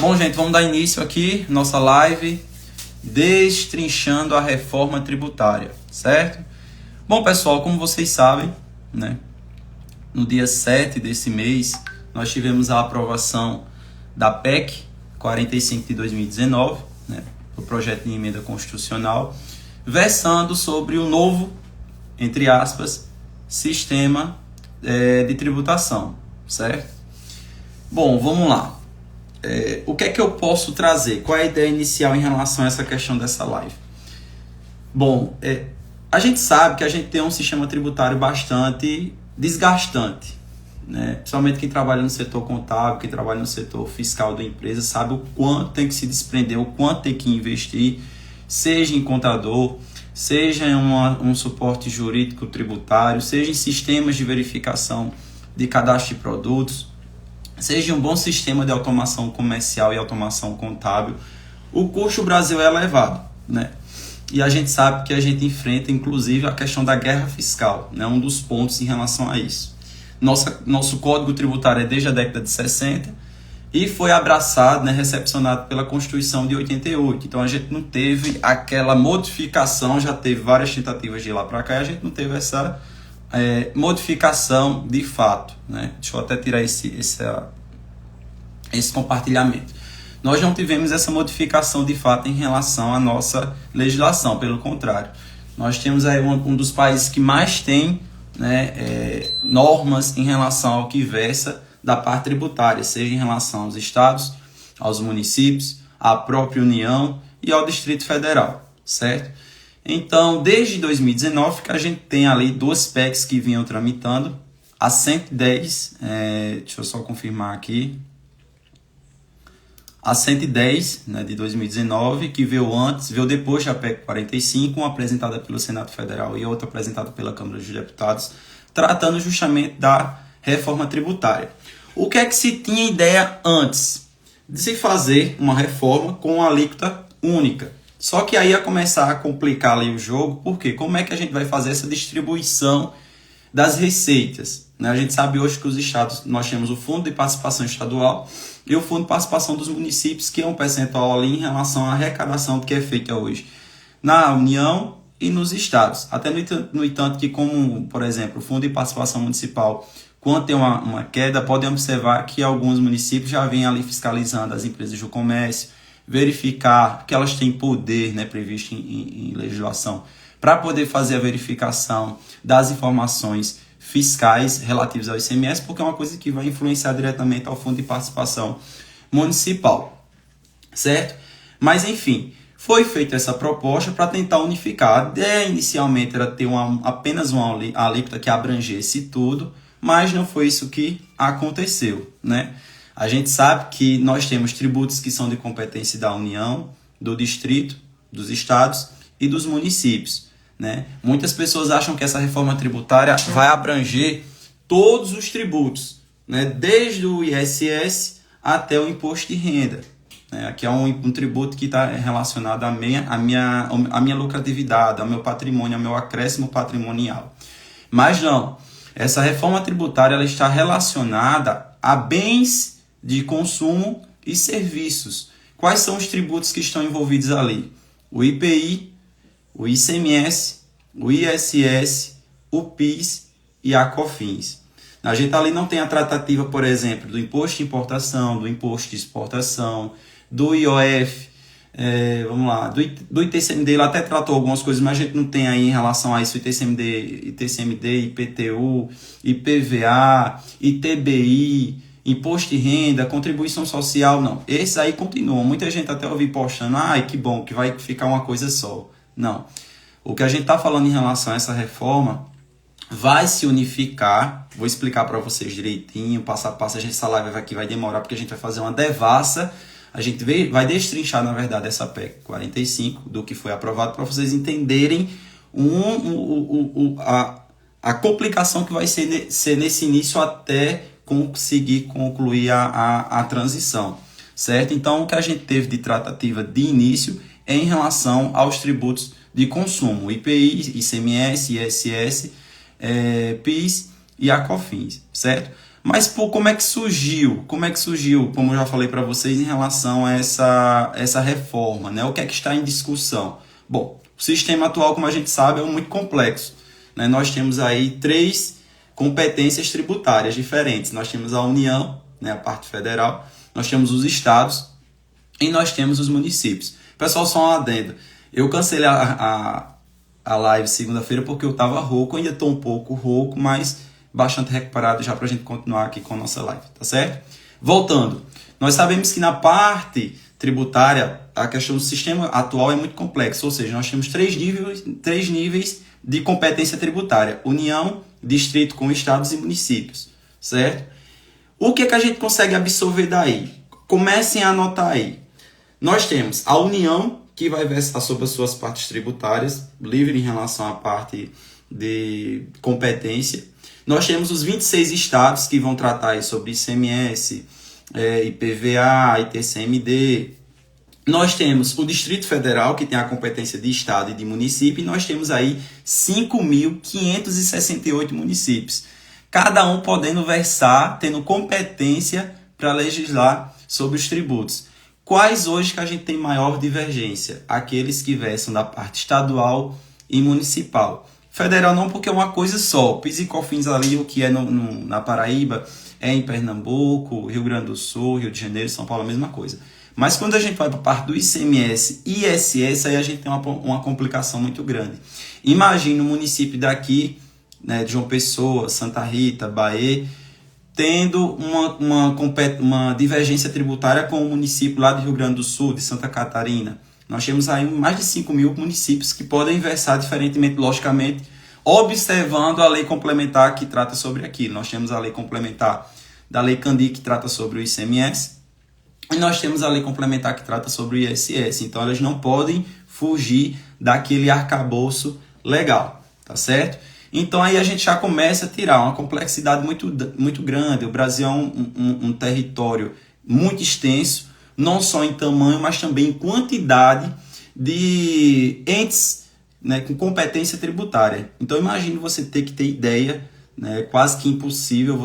Bom, gente, vamos dar início aqui nossa live destrinchando a reforma tributária, certo? Bom, pessoal, como vocês sabem, né, no dia 7 desse mês, nós tivemos a aprovação da PEC 45 de 2019, né, o projeto de emenda constitucional, versando sobre o novo, entre aspas, sistema de tributação, certo? Bom, vamos lá. O que é que eu posso trazer? Qual é a ideia inicial em relação a essa questão dessa live? Bom, a gente sabe que a gente tem um sistema tributário bastante desgastante, né? Principalmente quem trabalha no setor contábil, quem trabalha no setor fiscal da empresa, sabe o quanto tem que se desprender, o quanto tem que investir, seja em contador, seja em um suporte jurídico tributário, seja em sistemas de verificação de cadastro de produtos, seja um bom sistema de automação comercial e automação contábil. O custo do Brasil é elevado, né? E a gente sabe que a gente enfrenta, inclusive, a questão da guerra fiscal, né? Um dos pontos em relação a isso. Nosso Código Tributário é desde a década de 60 e foi abraçado, né, recepcionado pela Constituição de 88. Então, a gente não teve aquela modificação, já teve várias tentativas de ir lá para cá, e a gente não teve essa modificação de fato, né? Deixa eu até tirar esse compartilhamento. Nós não tivemos essa modificação de fato em relação à nossa legislação, pelo contrário. Nós temos aí um dos países que mais tem, né, normas em relação ao que versa da parte tributária, seja em relação aos estados, aos municípios, à própria União e ao Distrito Federal, certo? Então, desde 2019, que a gente tem ali duas PECs que vinham tramitando, a 110, deixa eu só confirmar aqui, a 110, né, de 2019, que veio depois da PEC 45, uma apresentada pelo Senado Federal e outra apresentada pela Câmara dos Deputados, tratando justamente da reforma tributária. O que é que se tinha ideia antes? De se fazer uma reforma com uma alíquota única. Só que aí ia começar a complicar ali o jogo, porque como é que a gente vai fazer essa distribuição das receitas, né? A gente sabe hoje que os estados, nós temos o Fundo de Participação Estadual e o Fundo de Participação dos Municípios, que é um percentual ali em relação à arrecadação que é feita hoje na União e nos estados. Até no entanto que, como, por exemplo, o Fundo de Participação Municipal, quando tem uma queda, podem observar que alguns municípios já vêm ali fiscalizando as empresas do comércio, verificar que elas têm poder, né, previsto em legislação, para poder fazer a verificação das informações fiscais relativas ao ICMS, porque é uma coisa que vai influenciar diretamente ao Fundo de Participação Municipal, certo? Mas, enfim, foi feita essa proposta para tentar unificar. A ideia inicialmente era ter apenas uma alíquota que abrangesse tudo, mas não foi isso que aconteceu, né? A gente sabe que nós temos tributos que são de competência da União, do Distrito, dos estados e dos municípios, né? Muitas pessoas acham que essa reforma tributária vai abranger todos os tributos, né? Desde o ISS até o imposto de renda, né? Aqui é um tributo que está relacionado à minha lucratividade, ao meu patrimônio, ao meu acréscimo patrimonial. Mas não, essa reforma tributária ela está relacionada a bens de consumo e serviços. Quais são os tributos que estão envolvidos ali? O IPI, o ICMS, o ISS, o PIS e a COFINS. A gente ali não tem a tratativa, por exemplo, do imposto de importação, do imposto de exportação, do IOF, do ITCMD. Ele até tratou algumas coisas, mas a gente não tem aí em relação a isso ITCMD, IPTU, IPVA, ITBI, imposto de renda, contribuição social, não. Esses aí continuam. Muita gente até ouvi postando, que bom, que vai ficar uma coisa só. Não. O que a gente está falando em relação a essa reforma vai se unificar. Vou explicar para vocês direitinho, passo a passo. Essa live aqui vai demorar, porque a gente vai fazer uma devassa. A gente vai destrinchar, na verdade, essa PEC 45, do que foi aprovado, para vocês entenderem a complicação que vai ser nesse início até conseguir concluir a transição, certo? Então, o que a gente teve de tratativa de início é em relação aos tributos de consumo, IPI, ICMS, ISS, PIS e a COFINS, certo? Mas, pô, como é que surgiu? Como é que surgiu, como eu já falei para vocês, em relação a essa reforma, né? O que é que está em discussão? Bom, o sistema atual, como a gente sabe, é muito complexo, né? Nós temos aí 3 competências tributárias diferentes. Nós temos a União, né, a parte federal, nós temos os estados e nós temos os municípios. Pessoal, só um adendo. Eu cancelei a live segunda-feira porque eu estava rouco, ainda estou um pouco rouco, mas bastante recuperado já para a gente continuar aqui com a nossa live, tá certo? Voltando, nós sabemos que na parte tributária, a questão do sistema atual é muito complexa, ou seja, nós temos 3 níveis de competência tributária: União, Distrito com estados e municípios, certo? O que é que a gente consegue absorver daí? Comecem a anotar aí. Nós temos a União, que vai versar sobre as suas partes tributárias, livre em relação à parte de competência. Nós temos os 26 estados que vão tratar aí sobre ICMS, IPVA, ITCMD. Nós temos o Distrito Federal, que tem a competência de estado e de município, e nós temos aí 5.568 municípios. Cada um podendo versar, tendo competência para legislar sobre os tributos. Quais hoje que a gente tem maior divergência? Aqueles que versam da parte estadual e municipal. Federal não, porque é uma coisa só. PIS e COFINS ali, o que é na Paraíba, é em Pernambuco, Rio Grande do Sul, Rio de Janeiro, São Paulo, a mesma coisa. Mas quando a gente vai para a parte do ICMS e ISS, aí a gente tem uma complicação muito grande. Imagina um município daqui, né, de João Pessoa, Santa Rita, Bahia, tendo uma divergência tributária com o município lá do Rio Grande do Sul, de Santa Catarina. Nós temos aí mais de 5.000 municípios que podem versar diferentemente, logicamente, observando a lei complementar que trata sobre aquilo. Nós temos a lei complementar da Lei Candir, que trata sobre o ICMS, e nós temos a lei complementar que trata sobre o ISS. Então, elas não podem fugir daquele arcabouço legal, tá certo? Então, aí a gente já começa a tirar uma complexidade muito grande. O Brasil é um território muito extenso, não só em tamanho, mas também em quantidade de entes, né, com competência tributária. Então, imagine você ter que ter ideia, né, quase que impossível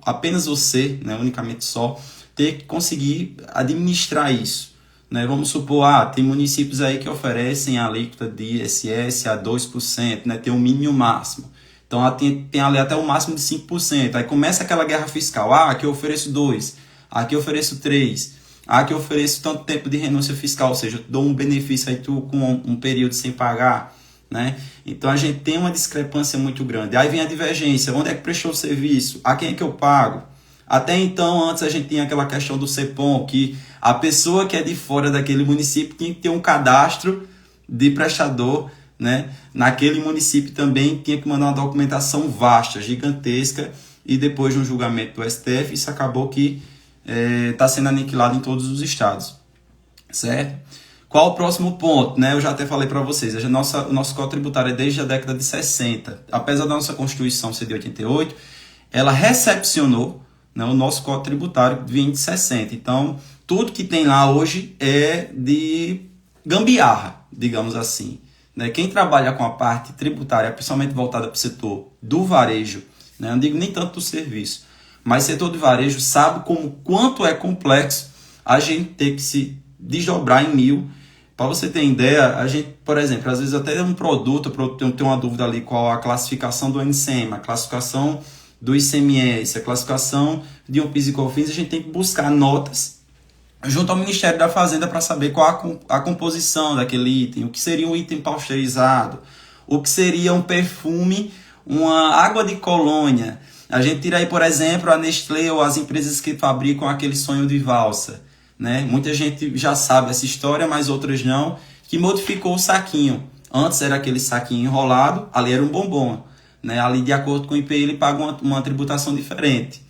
apenas você, né, unicamente só, ter que conseguir administrar isso, né? Vamos supor, tem municípios aí que oferecem a alíquota de ISS a 2%, né? Tem um mínimo e um máximo. Então, tem ali até o máximo de 5%. Aí começa aquela guerra fiscal. Aqui eu ofereço 2%, aqui eu ofereço 3%, aqui eu ofereço tanto tempo de renúncia fiscal, ou seja, eu dou um benefício aí tu com um período sem pagar, né? Então, a gente tem uma discrepância muito grande. Aí vem a divergência. Onde é que prestou o serviço? A quem é que eu pago? Até então, antes a gente tinha aquela questão do CEPOM, que a pessoa que é de fora daquele município tinha que ter um cadastro de prestador, né? Naquele município também tinha que mandar uma documentação vasta, gigantesca, e depois de um julgamento do STF, isso acabou que está sendo aniquilado em todos os estados, certo? Qual o próximo ponto? Né? Eu já até falei para vocês, o nosso Código Tributário é desde a década de 60. Apesar da nossa Constituição ser de 88, ela recepcionou, né, o nosso Código Tributário vem de 60. Então, tudo que tem lá hoje é de gambiarra, digamos assim. Né? Quem trabalha com a parte tributária, principalmente voltada para o setor do varejo, né? Eu não digo nem tanto do serviço, mas setor de varejo sabe quanto é complexo a gente ter que se desdobrar em 1000. Para você ter ideia, a gente, por exemplo, às vezes até um produto, eu tenho uma dúvida ali qual a classificação do NCM, a classificação do ICMS, a classificação de um PIS e COFINS, a gente tem que buscar notas junto ao Ministério da Fazenda para saber qual a composição daquele item, o que seria um item pasteurizado, o que seria um perfume, uma água de colônia. A gente tira aí, por exemplo, a Nestlé ou as empresas que fabricam aquele sonho de valsa, né? Muita gente já sabe essa história, mas outras não, que modificou o saquinho. Antes era aquele saquinho enrolado, ali era um bombom. Né? Ali, de acordo com o IPI, ele paga uma tributação diferente.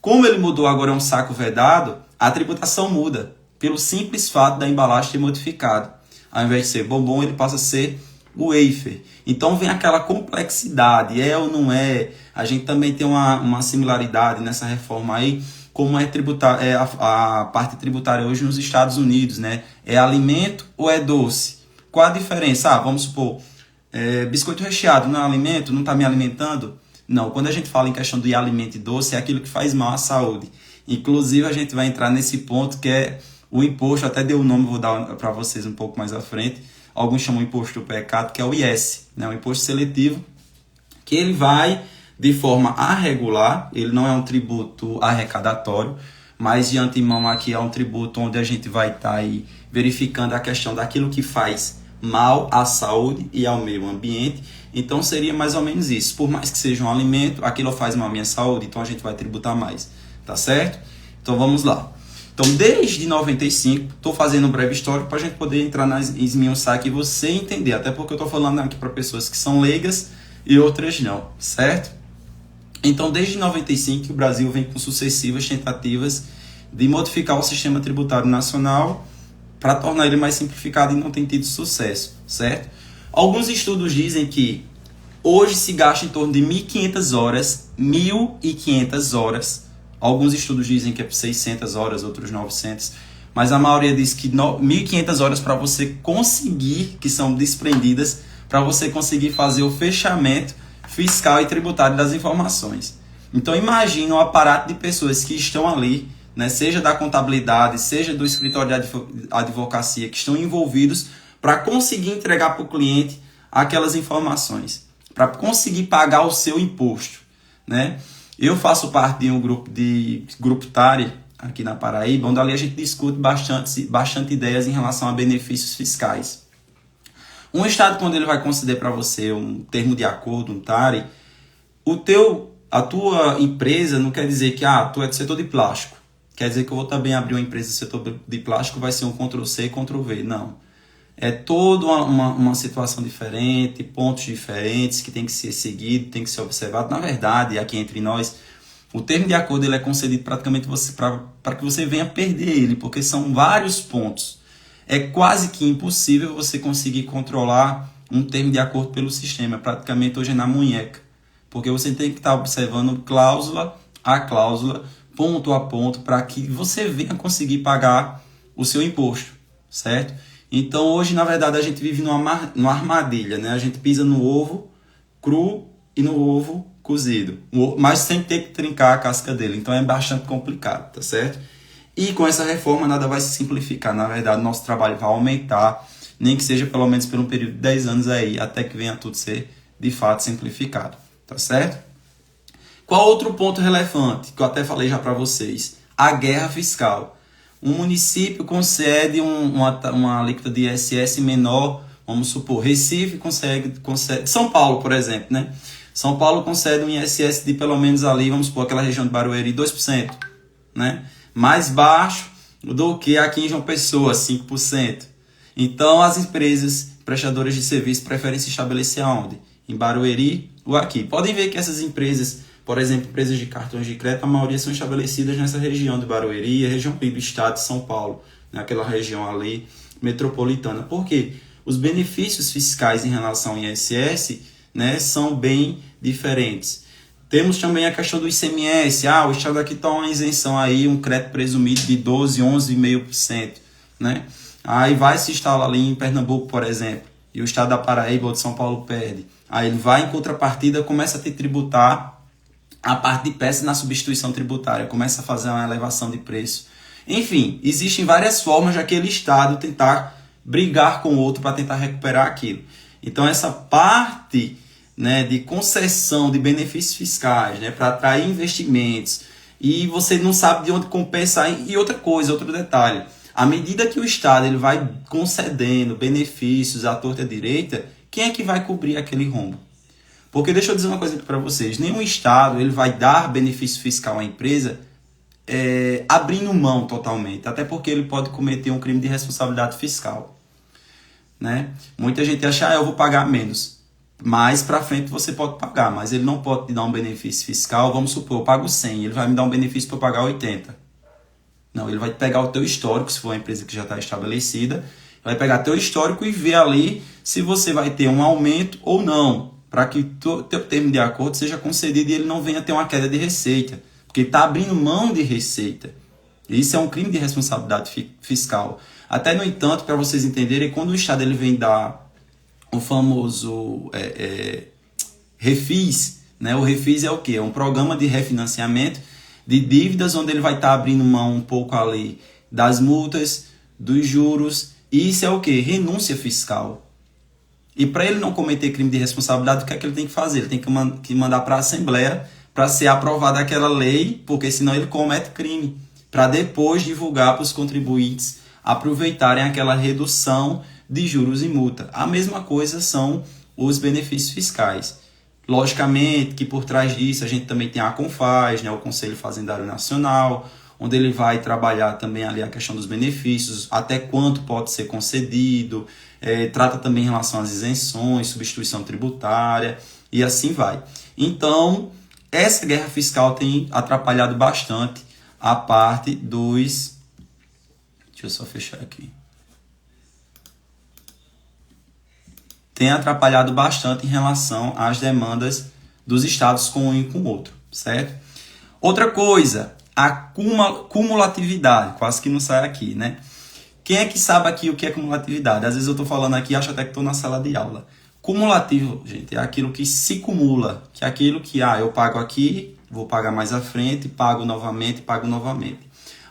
Como ele mudou, agora é um saco vedado, a tributação muda, pelo simples fato da embalagem ter modificado. Ao invés de ser bombom, ele passa a ser wafer. Então vem aquela complexidade, é ou não é? A gente também tem uma similaridade nessa reforma aí, como a parte tributária hoje nos Estados Unidos, né? É alimento ou é doce? Qual a diferença? Vamos supor, biscoito recheado não é alimento, não está me alimentando? Não, quando a gente fala em questão de alimento e doce, é aquilo que faz mal à saúde. Inclusive, a gente vai entrar nesse ponto que é o imposto, até dei o nome, vou dar para vocês um pouco mais à frente. Alguns chamam imposto do pecado, que é o IS, né? O imposto seletivo, que ele vai de forma a regular, ele não é um tributo arrecadatório, mas de antemão aqui é um tributo onde a gente vai estar aí verificando a questão daquilo que faz mal à saúde e ao meio ambiente. Então seria mais ou menos isso. Por mais que seja um alimento, aquilo faz mal à minha saúde, então a gente vai tributar mais, tá certo? Então vamos lá. Então desde 95, estou fazendo um breve histórico para a gente poder entrar esmiuçar aqui e você entender, até porque eu estou falando aqui para pessoas que são leigas e outras não, certo? Então, desde 95, o Brasil vem com sucessivas tentativas de modificar o sistema tributário nacional para tornar ele mais simplificado e não tem tido sucesso, certo? Alguns estudos dizem que hoje se gasta em torno de 1.500 horas, 1.500 horas. Alguns estudos dizem que é 600 horas, outros 900, mas a maioria diz que 1.500 horas para você conseguir, que são desprendidas, para você conseguir fazer o fechamento fiscal e tributário das informações. Então imagina um aparato de pessoas que estão ali, né, seja da contabilidade, seja do escritório de advocacia, que estão envolvidos para conseguir entregar para o cliente aquelas informações, para conseguir pagar o seu imposto, né? Eu faço parte de um grupo TARI aqui na Paraíba, onde ali a gente discute bastante ideias em relação a benefícios fiscais. Um estado, quando ele vai conceder para você um termo de acordo, um TARI, a tua empresa não quer dizer que tu é do setor de plástico. Quer dizer que eu vou também abrir uma empresa do setor de plástico, vai ser um Ctrl+C e Ctrl+V. Não. É toda uma situação diferente, pontos diferentes que tem que ser seguido, tem que ser observado. Na verdade, aqui entre nós, o termo de acordo ele é concedido praticamente para que você venha perder ele, porque são vários pontos. É quase que impossível você conseguir controlar um termo de acordo pelo sistema. Praticamente hoje é na munheca. Porque você tem que estar observando cláusula a cláusula, ponto a ponto, para que você venha conseguir pagar o seu imposto, certo? Então hoje, na verdade, a gente vive numa armadilha, né? A gente pisa no ovo cru e no ovo cozido. Mas sem ter que trincar a casca dele. Então é bastante complicado, tá certo? E com essa reforma nada vai se simplificar. Na verdade, nosso trabalho vai aumentar, nem que seja pelo menos por um período de 10 anos aí, até que venha tudo ser de fato simplificado. Tá certo? Qual outro ponto relevante que eu até falei já para vocês? A guerra fiscal. Um município concede uma alíquota de ISS menor, vamos supor, Recife concede, São Paulo, por exemplo, né? São Paulo concede um ISS de pelo menos ali, vamos supor, aquela região de Barueri, 2%, né? Mais baixo do que aqui em João Pessoa, 5%. Então, as empresas prestadoras de serviço preferem se estabelecer aonde? Em Barueri ou aqui. Podem ver que essas empresas, por exemplo, empresas de cartões de crédito, a maioria são estabelecidas nessa região de Barueri, a região do estado de São Paulo, naquela região ali metropolitana. Por quê? Os benefícios fiscais em relação ao ISS, né, são bem diferentes. Temos também a questão do ICMS. O estado aqui está uma isenção aí, um crédito presumido de 12, 11,5%, né? Aí vai se instalar ali em Pernambuco, por exemplo, e o estado da Paraíba ou de São Paulo perde. Aí ele vai em contrapartida, começa a te tributar a parte de peças na substituição tributária, começa a fazer uma elevação de preço. Enfim, existem várias formas de aquele estado tentar brigar com o outro para tentar recuperar aquilo. Então essa parte, né, de concessão de benefícios fiscais, né, para atrair investimentos, e você não sabe de onde compensar. E outra coisa, outro detalhe, à medida que o Estado ele vai concedendo benefícios à torta e à direita, quem é que vai cobrir aquele rombo? Porque deixa eu dizer uma coisa aqui para vocês, nenhum Estado ele vai dar benefício fiscal à empresa abrindo mão totalmente, até porque ele pode cometer um crime de responsabilidade fiscal, né? Muita gente acha, eu vou pagar menos. Mais para frente você pode pagar, mas ele não pode te dar um benefício fiscal. Vamos supor, eu pago 100, ele vai me dar um benefício para eu pagar 80. Não, ele vai pegar o teu histórico, se for uma empresa que já está estabelecida, vai pegar teu histórico e ver ali se você vai ter um aumento ou não, para que o teu termo de acordo seja concedido e ele não venha ter uma queda de receita, porque está abrindo mão de receita. Isso é um crime de responsabilidade fiscal. Até, no entanto, para vocês entenderem, quando o Estado ele vem dar o famoso refis, né? O Refis é o quê? É um programa de refinanciamento de dívidas, onde ele vai estar abrindo mão um pouco ali das multas, dos juros, e isso é o quê? Renúncia fiscal. E para ele não cometer crime de responsabilidade, o que é que ele tem que fazer? Ele tem que mandar para a Assembleia para ser aprovada aquela lei, porque senão ele comete crime, para depois divulgar para os contribuintes aproveitarem aquela redução de juros e multa. A mesma coisa são os benefícios fiscais. Logicamente que por trás disso a gente também tem a CONFAZ, né, o Conselho Fazendário Nacional, onde ele vai trabalhar também ali a questão dos benefícios, até quanto pode ser concedido, trata também em relação às isenções, substituição tributária e assim vai. Então, essa guerra fiscal tem atrapalhado bastante a parte dos... Deixa eu só fechar aqui. Tem atrapalhado bastante em relação às demandas dos estados com um e com o outro, certo? Outra coisa, a cumulatividade, quase que não sai aqui, né? Quem é que sabe aqui o que é cumulatividade? Às vezes eu estou falando aqui e acho até que estou na sala de aula. Cumulativo, gente, é aquilo que se cumula, que é aquilo que, eu pago aqui, vou pagar mais à frente, pago novamente, pago novamente.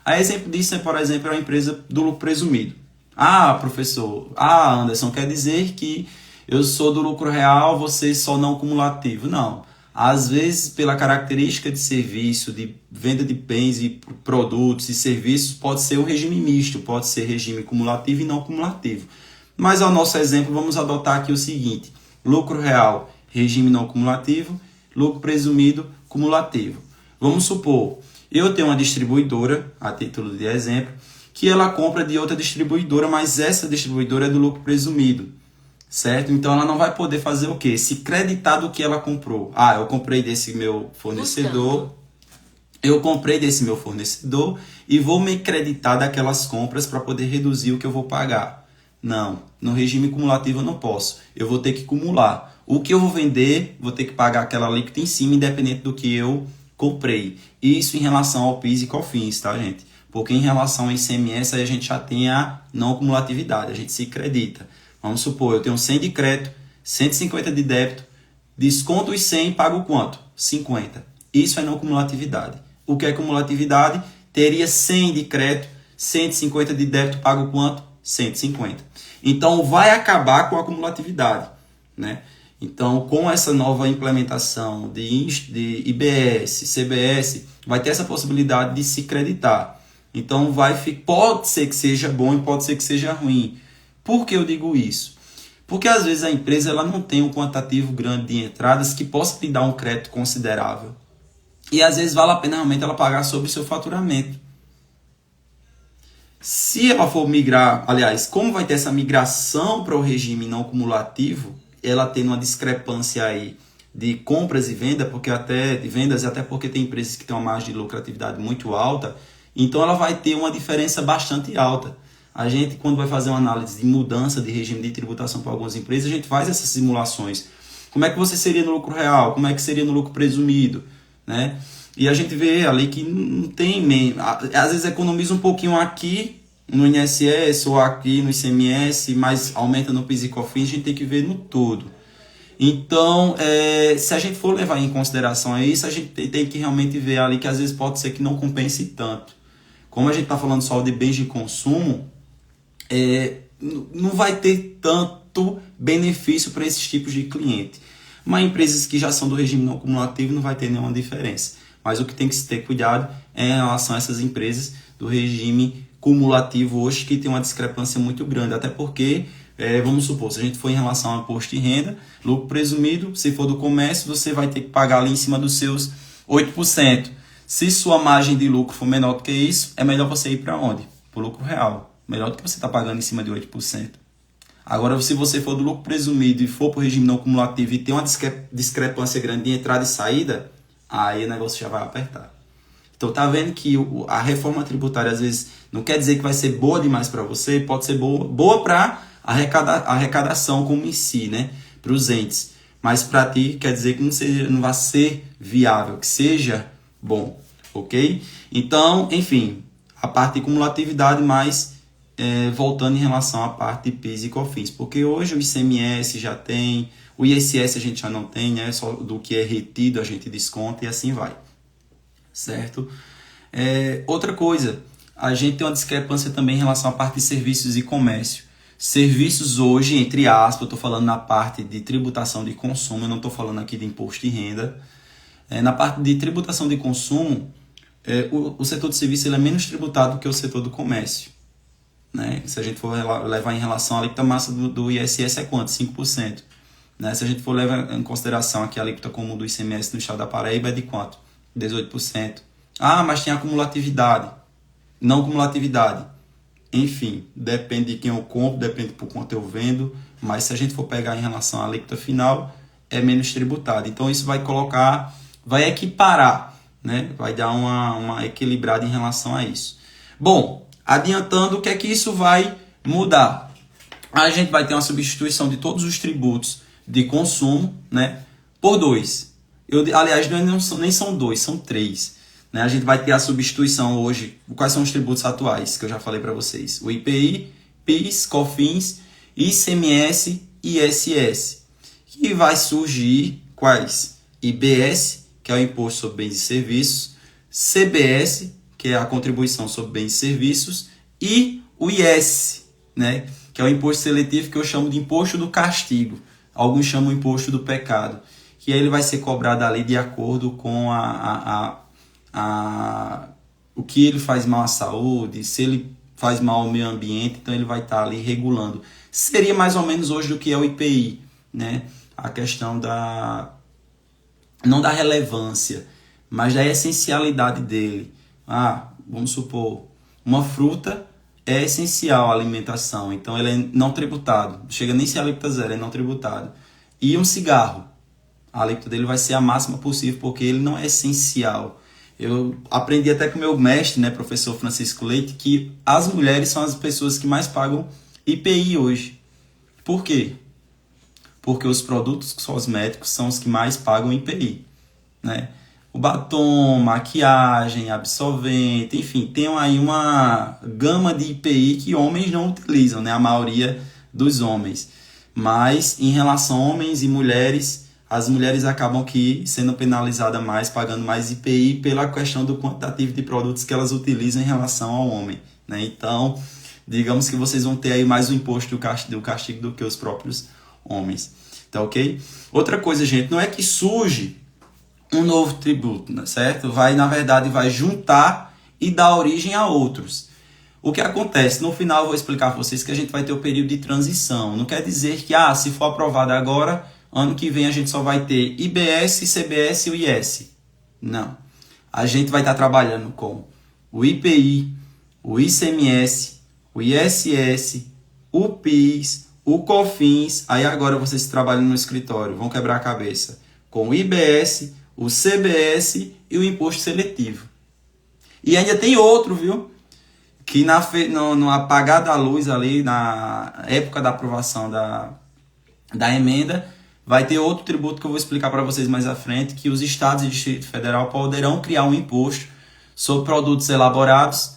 A exemplo disso é, por exemplo, a empresa do lucro presumido. Professor, Anderson, quer dizer que eu sou do lucro real, você só não cumulativo. Não. Às vezes, pela característica de serviço, de venda de bens e produtos e serviços, pode ser um regime misto, pode ser regime cumulativo e não cumulativo. Mas ao nosso exemplo, vamos adotar aqui o seguinte: lucro real, regime não cumulativo, lucro presumido, cumulativo. Vamos supor, eu tenho uma distribuidora, a título de exemplo, que ela compra de outra distribuidora, mas essa distribuidora é do lucro presumido. Certo? Então ela não vai poder fazer o quê? Se creditar do que ela comprou. Eu comprei desse meu fornecedor, e vou me creditar daquelas compras para poder reduzir o que eu vou pagar. Não, no regime cumulativo eu não posso. Eu vou ter que acumular. O que eu vou vender, vou ter que pagar aquela alíquota em cima, independente do que eu comprei. Isso em relação ao PIS e COFINS, tá, gente? Porque em relação ao ICMS, aí a gente já tem a não cumulatividade, a gente se credita. Vamos supor, eu tenho 100 de crédito, 150 de débito, desconto os 100 e pago quanto? 50. Isso é não cumulatividade. O que é cumulatividade? Teria 100 de crédito, 150 de débito, pago quanto? 150. Então, vai acabar com a cumulatividade, né? Então, com essa nova implementação de IBS, CBS, vai ter essa possibilidade de se creditar. Então, pode ser que seja bom e pode ser que seja ruim. Por que eu digo isso? Porque às vezes a empresa ela não tem um quantitativo grande de entradas que possa lhe dar um crédito considerável. E às vezes vale a pena realmente ela pagar sobre o seu faturamento. Se ela for migrar, aliás, como vai ter essa migração para o regime não cumulativo, ela tendo uma discrepância aí de compras e vendas, até porque tem empresas que têm uma margem de lucratividade muito alta, então ela vai ter uma diferença bastante alta. A gente, quando vai fazer uma análise de mudança de regime de tributação para algumas empresas, a gente faz essas simulações. Como é que você seria no lucro real? Como é que seria no lucro presumido? Né? E a gente vê ali que não tem... Às vezes economiza um pouquinho aqui no INSS ou aqui no ICMS, mas aumenta no PIS e COFINS, a gente tem que ver no todo. Então, se a gente for levar em consideração isso, a gente tem que realmente ver ali que às vezes pode ser que não compense tanto. Como a gente está falando só de bens de consumo, não vai ter tanto benefício para esses tipos de cliente. Mas empresas que já são do regime não cumulativo não vai ter nenhuma diferença. Mas o que tem que se ter cuidado é em relação a essas empresas do regime cumulativo hoje, que tem uma discrepância muito grande. Até porque, vamos supor, se a gente for em relação a imposto de renda, lucro presumido, se for do comércio, você vai ter que pagar ali em cima dos seus 8%. Se sua margem de lucro for menor do que isso, é melhor você ir para onde? Para o lucro real. Melhor do que você está pagando em cima de 8%. Agora, se você for do lucro presumido e for para o regime não cumulativo e tem uma discrepância grande de entrada e saída, aí o negócio já vai apertar. Então, tá vendo que a reforma tributária, às vezes, não quer dizer que vai ser boa demais para você, pode ser boa para a arrecadação como em si, né? Para os entes. Mas para ti, quer dizer que não vai ser viável, que seja bom, ok? Então, enfim, a parte de cumulatividade, mas voltando em relação à parte de PIS e COFINS, porque hoje o ICMS já tem, O ISS a gente já não tem, né? Só do que é retido a gente desconta e assim vai, certo? Outra coisa, a gente tem uma discrepância também em relação à parte de serviços e comércio. Serviços hoje, entre aspas, eu estou falando na parte de tributação de consumo, eu não estou falando aqui de imposto de renda. Na parte de tributação de consumo, o setor de serviço ele é menos tributado que o setor do comércio, né? Se a gente for levar em relação à alíquota máxima do ISS é quanto? 5%. Né? Se a gente for levar em consideração aqui a alíquota comum do ICMS no estado da Paraíba é de quanto? 18%. Ah, mas tem acumulatividade. Não cumulatividade. Enfim, depende de quem eu compro, depende por quanto eu vendo, mas se a gente for pegar em relação à alíquota final, é menos tributado. Então isso vai equiparar, né? Vai dar uma equilibrada em relação a isso. Bom, adiantando, o que é que isso vai mudar? A gente vai ter uma substituição de todos os tributos de consumo, né, por 2. Aliás, nem são 2, são 3. Né? A gente vai ter a substituição hoje. Quais são os tributos atuais que eu já falei para vocês? O IPI, PIS, COFINS, ICMS e ISS. E vai surgir quais? IBS, que é o Imposto sobre Bens e Serviços, CBS, que é a Contribuição sobre Bens e Serviços, e o IS, né, que é o Imposto Seletivo, que eu chamo de Imposto do Castigo. Alguns chamam de Imposto do Pecado, que aí ele vai ser cobrado ali de acordo com o que ele faz mal à saúde, se ele faz mal ao meio ambiente, então ele vai estar ali regulando. Seria mais ou menos hoje do que é o IPI, né? A questão não da relevância, mas da essencialidade dele. Vamos supor, uma fruta é essencial à alimentação, então ele é não tributado, chega nem se a alíquota zero, é não tributado. E um cigarro, a alíquota dele vai ser a máxima possível, porque ele não é essencial. Eu aprendi até com o meu mestre, né, professor Francisco Leite, que as mulheres são as pessoas que mais pagam IPI hoje. Por quê? Porque os produtos cosméticos são os que mais pagam IPI, né? O batom, maquiagem, absorvente, enfim, tem aí uma gama de IPI que homens não utilizam, né? A maioria dos homens. Mas em relação a homens e mulheres, as mulheres acabam que sendo penalizadas mais, pagando mais IPI pela questão do quantitativo de produtos que elas utilizam em relação ao homem, né? Então, digamos que vocês vão ter aí mais o imposto do castigo do que os próprios homens. Tá ok? Outra coisa, gente, não é que surge um novo tributo, né, certo? Na verdade, vai juntar e dar origem a outros. O que acontece? No final eu vou explicar para vocês que a gente vai ter o período de transição. Não quer dizer que, se for aprovado agora, ano que vem a gente só vai ter IBS, CBS e o IS. Não. A gente vai estar trabalhando com o IPI, o ICMS, o ISS, o PIS, o COFINS. Aí agora vocês trabalham no escritório, vão quebrar a cabeça com o IBS, o CBS e o imposto seletivo. E ainda tem outro, viu? Que no apagar da luz ali, na época da aprovação da emenda, vai ter outro tributo que eu vou explicar para vocês mais à frente, que os estados e Distrito Federal poderão criar um imposto sobre produtos elaborados,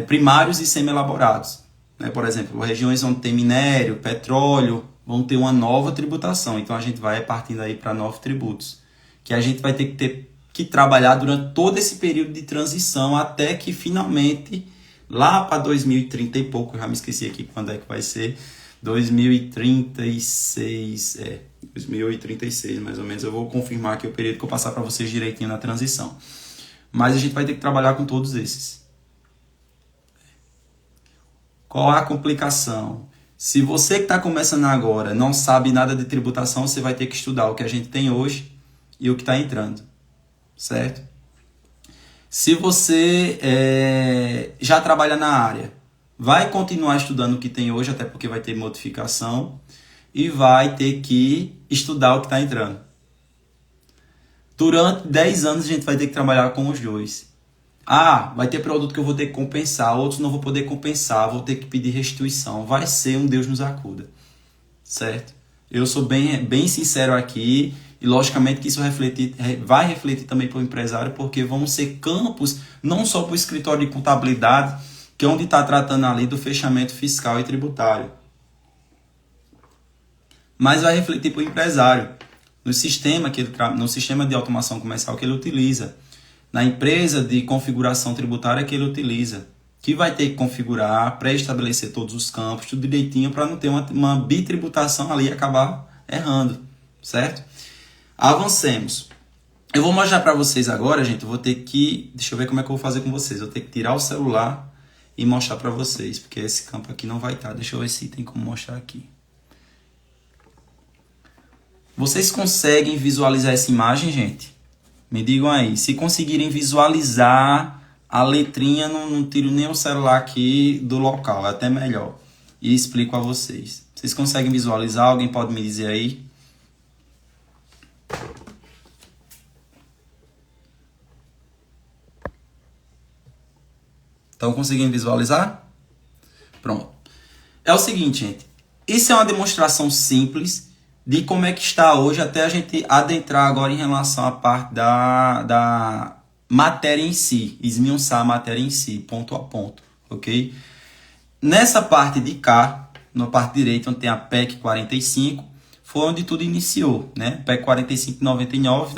primários e semi-elaborados. Né? Por exemplo, regiões onde tem minério, petróleo, vão ter uma nova tributação. Então a gente vai partindo aí para novos tributos, que a gente vai ter que trabalhar durante todo esse período de transição até que finalmente, lá para 2030 e pouco, eu já me esqueci aqui quando é que vai ser, 2036, 2036 mais ou menos, eu vou confirmar aqui o período que eu passar para vocês direitinho na transição. Mas a gente vai ter que trabalhar com todos esses. Qual a complicação? Se você que está começando agora não sabe nada de tributação, você vai ter que estudar o que a gente tem hoje e o que está entrando, certo? Se você já trabalha na área, vai continuar estudando o que tem hoje, até porque vai ter modificação, e vai ter que estudar o que está entrando. Durante 10 anos a gente vai ter que trabalhar com os dois. Vai ter produto que eu vou ter que compensar, outros não vou poder compensar, vou ter que pedir restituição. Vai ser um Deus nos acuda, certo? Eu sou bem sincero aqui, e logicamente que isso vai refletir também para o empresário, porque vão ser campos, não só para o escritório de contabilidade, que é onde está tratando ali do fechamento fiscal e tributário. mas vai refletir para o empresário, no sistema, no sistema de automação comercial que ele utiliza, na empresa de configuração tributária que ele utiliza, que vai ter que configurar, pré-estabelecer todos os campos, tudo direitinho, para não ter uma bitributação ali e acabar errando, certo? Avancemos. Eu vou mostrar para vocês agora, gente, eu vou ter que... Deixa eu ver como é que eu vou fazer com vocês. Eu vou ter que tirar o celular e mostrar para vocês, porque esse campo aqui não vai estar. Deixa eu ver se tem como mostrar aqui. Vocês conseguem visualizar essa imagem, gente? Me digam aí. Se conseguirem visualizar a letrinha, não tiro nem o celular aqui do local, é até melhor. E explico a vocês. Vocês conseguem visualizar? Alguém pode me dizer aí? Estão conseguindo visualizar? Pronto. É o seguinte, gente. Isso é uma demonstração simples de como é que está hoje, até a gente adentrar agora em relação à parte da matéria em si, esmiuçar a matéria em si, ponto a ponto, ok? Nessa parte de cá, na parte direita, onde tem a PEC 45, foi onde tudo iniciou, né? PEC 45 de 99,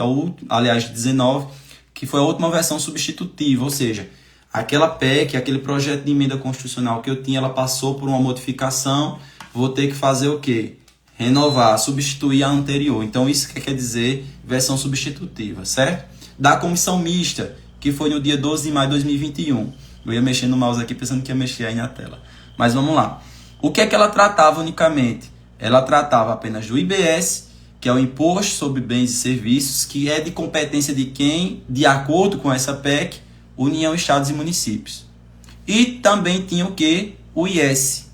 aliás, 19, que foi a última versão substitutiva, ou seja, aquela PEC, aquele projeto de emenda constitucional que eu tinha, ela passou por uma modificação, vou ter que fazer o quê? Renovar, substituir a anterior. Então, isso que quer dizer versão substitutiva, certo? Da comissão mista, que foi no dia 12 de maio de 2021. Eu ia mexer no mouse aqui pensando que ia mexer aí na tela. Mas vamos lá. O que é que ela tratava unicamente? Ela tratava apenas do IBS, que é o Imposto sobre Bens e Serviços, que é de competência de quem, de acordo com essa PEC, União, Estados e Municípios. E também tinha o que? O IS,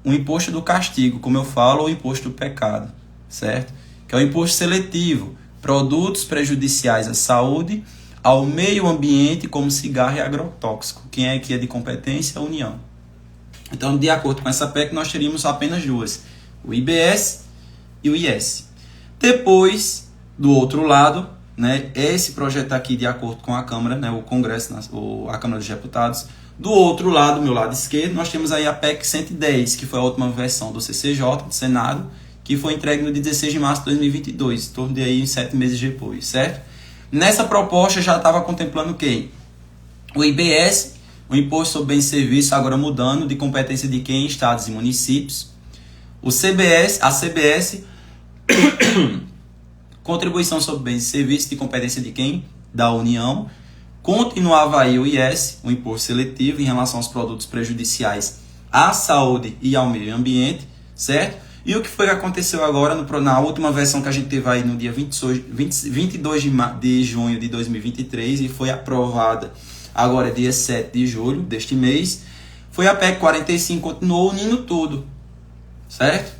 o Imposto do Castigo, como eu falo, ou o Imposto do Pecado, certo? Que é o imposto seletivo, produtos prejudiciais à saúde, ao meio ambiente, como cigarro e agrotóxico. Quem é que é de competência? A União. Então, de acordo com essa PEC, nós teríamos apenas duas, o IBS e o IS. Depois, do outro lado, né, esse projeto aqui, de acordo com a Câmara, né, o Congresso, a Câmara dos Deputados. Do outro lado, meu lado esquerdo, nós temos aí a PEC 110, que foi a última versão do CCJ, do Senado, que foi entregue no dia 16 de março de 2022, em torno de aí 7 meses depois, certo? Nessa proposta já estava contemplando o quê? O IBS, o Imposto sobre Bens e Serviços, agora mudando de competência de quem? Estados e municípios. O CBS, a CBS, Contribuição sobre Bens e Serviços, de competência de quem? Da União. Continuava aí o IS, o Imposto Seletivo, em relação aos produtos prejudiciais à saúde e ao meio ambiente, certo? E o que foi que aconteceu agora na última versão que a gente teve aí no dia 22 de junho de 2023 e foi aprovada agora dia 7 de julho deste mês, foi a PEC 45, continuou unindo tudo, certo?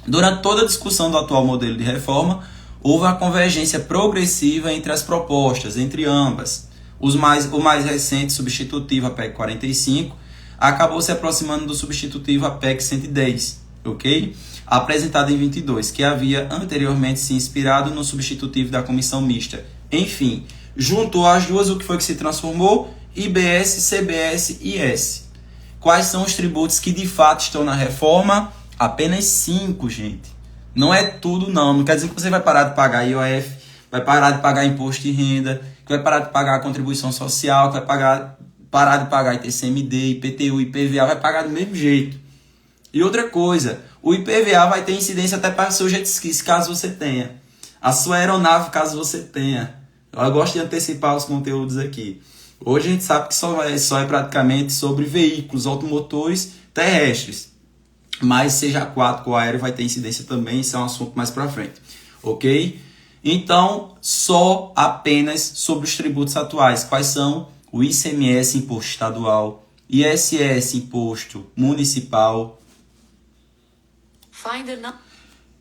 Durante toda a discussão do atual modelo de reforma, houve uma convergência progressiva entre as propostas, entre ambas. O mais recente substitutivo, a PEC 45, acabou se aproximando do substitutivo, a PEC 110, ok? Apresentada em 22, que havia anteriormente se inspirado no substitutivo da comissão mista. Enfim, juntou as duas, o que foi que se transformou? IBS, CBS e IS. Quais são os tributos que de fato estão na reforma? Apenas 5, gente. Não é tudo não. Não quer dizer que você vai parar de pagar IOF, vai parar de pagar imposto de renda, que vai parar de pagar a contribuição social, que vai parar de pagar ITCMD, IPTU, IPVA, vai pagar do mesmo jeito. E outra coisa, o IPVA vai ter incidência até para o seu jet ski, caso você tenha. A sua aeronave, caso você tenha. Eu gosto de antecipar os conteúdos aqui. Hoje a gente sabe que só é praticamente sobre veículos automotores terrestres. Mas seja aquático ou aéreo vai ter incidência também, isso é um assunto mais para frente. Ok? Então, só apenas sobre os tributos atuais. Quais são? O ICMS, Imposto Estadual, ISS, Imposto Municipal,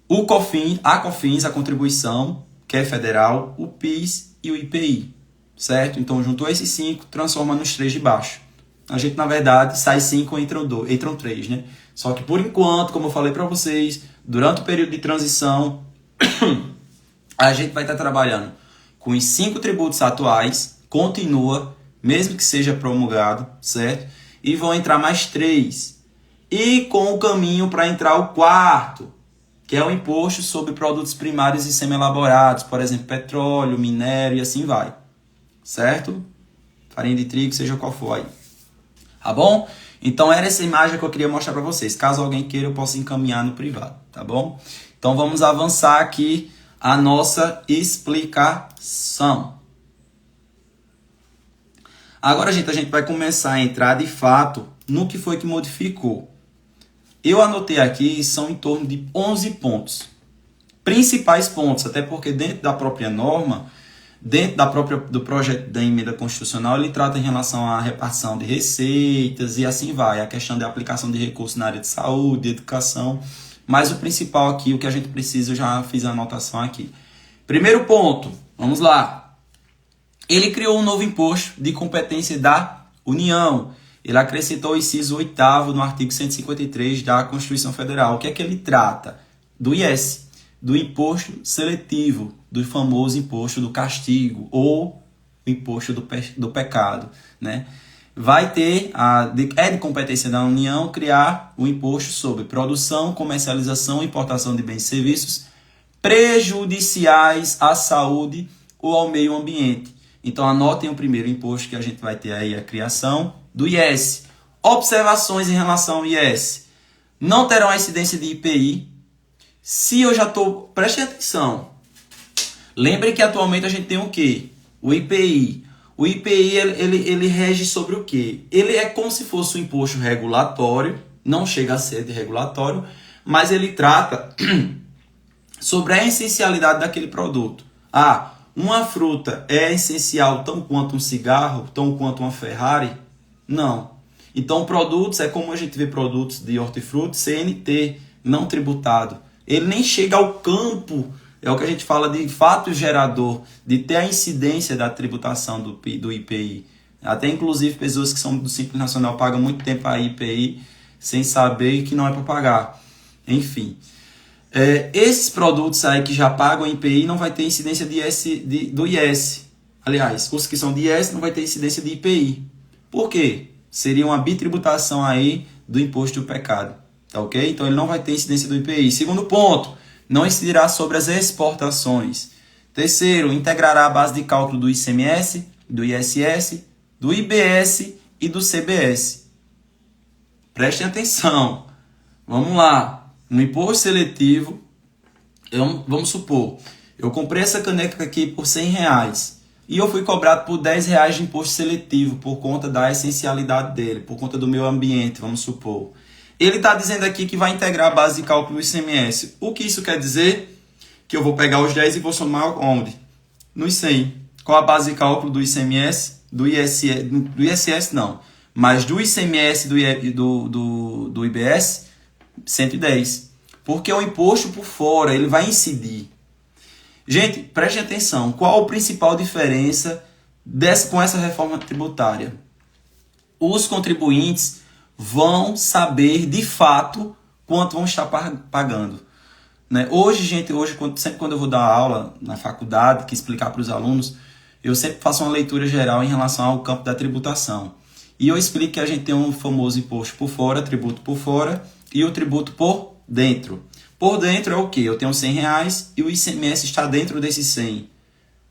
o COFINS, a contribuição, que é federal, o PIS e o IPI, certo? Então, juntou esses 5, transforma nos 3 de baixo. A gente, na verdade, sai 5, entram 3, né? Só que, por enquanto, como eu falei para vocês, durante o período de transição, a gente vai estar trabalhando com os 5 tributos atuais, continua, mesmo que seja promulgado, certo? E vão entrar mais 3. E com o caminho para entrar o 4º, que é o imposto sobre produtos primários e semi-elaborados, por exemplo, petróleo, minério e assim vai, certo? Farinha de trigo, seja qual for aí. Tá bom? Então era essa imagem que eu queria mostrar para vocês. Caso alguém queira, eu posso encaminhar no privado, tá bom? Então vamos avançar aqui a nossa explicação. Agora, gente, a gente vai começar a entrar de fato no que foi que modificou. Eu anotei aqui, são em torno de 11 pontos. Principais pontos, até porque dentro da própria norma, dentro do projeto da emenda constitucional, ele trata em relação à repartição de receitas e assim vai, a questão da aplicação de recursos na área de saúde, educação, mas o principal aqui, o que a gente precisa, eu já fiz a anotação aqui. Primeiro ponto, vamos lá. Ele criou um novo imposto de competência da União. Ele acrescentou o inciso 8º no artigo 153 da Constituição Federal. O que é que ele trata? Do IS, do imposto seletivo, do famoso imposto do castigo ou o imposto do pecado, né? Vai ter, de competência da União, criar o imposto sobre produção, comercialização e importação de bens e serviços prejudiciais à saúde ou ao meio ambiente. Então anotem o primeiro imposto que a gente vai ter aí, a criação do IS. Observações em relação ao IS. Não terão a incidência de IPI. Se eu já estou... Preste atenção. Lembre que atualmente a gente tem o quê? O IPI. O IPI ele rege sobre o quê? Ele é como se fosse um imposto regulatório. Não chega a ser de regulatório. Mas ele trata sobre a essencialidade daquele produto. Uma fruta é essencial tão quanto um cigarro, tão quanto uma Ferrari? Não. Então, produtos, é como a gente vê produtos de hortifruti, CNT, não tributado. Ele nem chega ao campo, é o que a gente fala de fato gerador, de ter a incidência da tributação do IPI. Até, inclusive, pessoas que são do Simples Nacional pagam muito tempo a IPI sem saber que não é para pagar. Enfim. Esses produtos aí que já pagam IPI não vai ter incidência do IS. Aliás, os que são de IS não vai ter incidência de IPI. Por quê? Seria uma bitributação aí do imposto do pecado. Tá ok? Então ele não vai ter incidência do IPI. Segundo ponto, não incidirá sobre as exportações. Terceiro, integrará a base de cálculo do ICMS, do ISS, do IBS e do CBS. Prestem atenção. Vamos lá. No imposto seletivo, vamos supor, eu comprei essa caneca aqui por R$100 e eu fui cobrado por R$10 de imposto seletivo por conta da essencialidade dele, por conta do meu ambiente, vamos supor. Ele está dizendo aqui que vai integrar a base de cálculo do ICMS. O que isso quer dizer? Que eu vou pegar os 10 e vou somar onde? Nos 100. Qual a base de cálculo do ICMS? Do ISS não, mas do ICMS do IBS? 110. Porque o imposto por fora, ele vai incidir. Gente, prestem atenção. Qual a principal diferença com essa reforma tributária? Os contribuintes vão saber, de fato, quanto vão estar pagando. Né? Hoje, sempre quando eu vou dar aula na faculdade, que explicar para os alunos, eu sempre faço uma leitura geral em relação ao campo da tributação. E eu explico que a gente tem um famoso imposto por fora, tributo por fora, e o tributo por dentro. Por dentro é o quê? Eu tenho R$100 e o ICMS está dentro desses 100,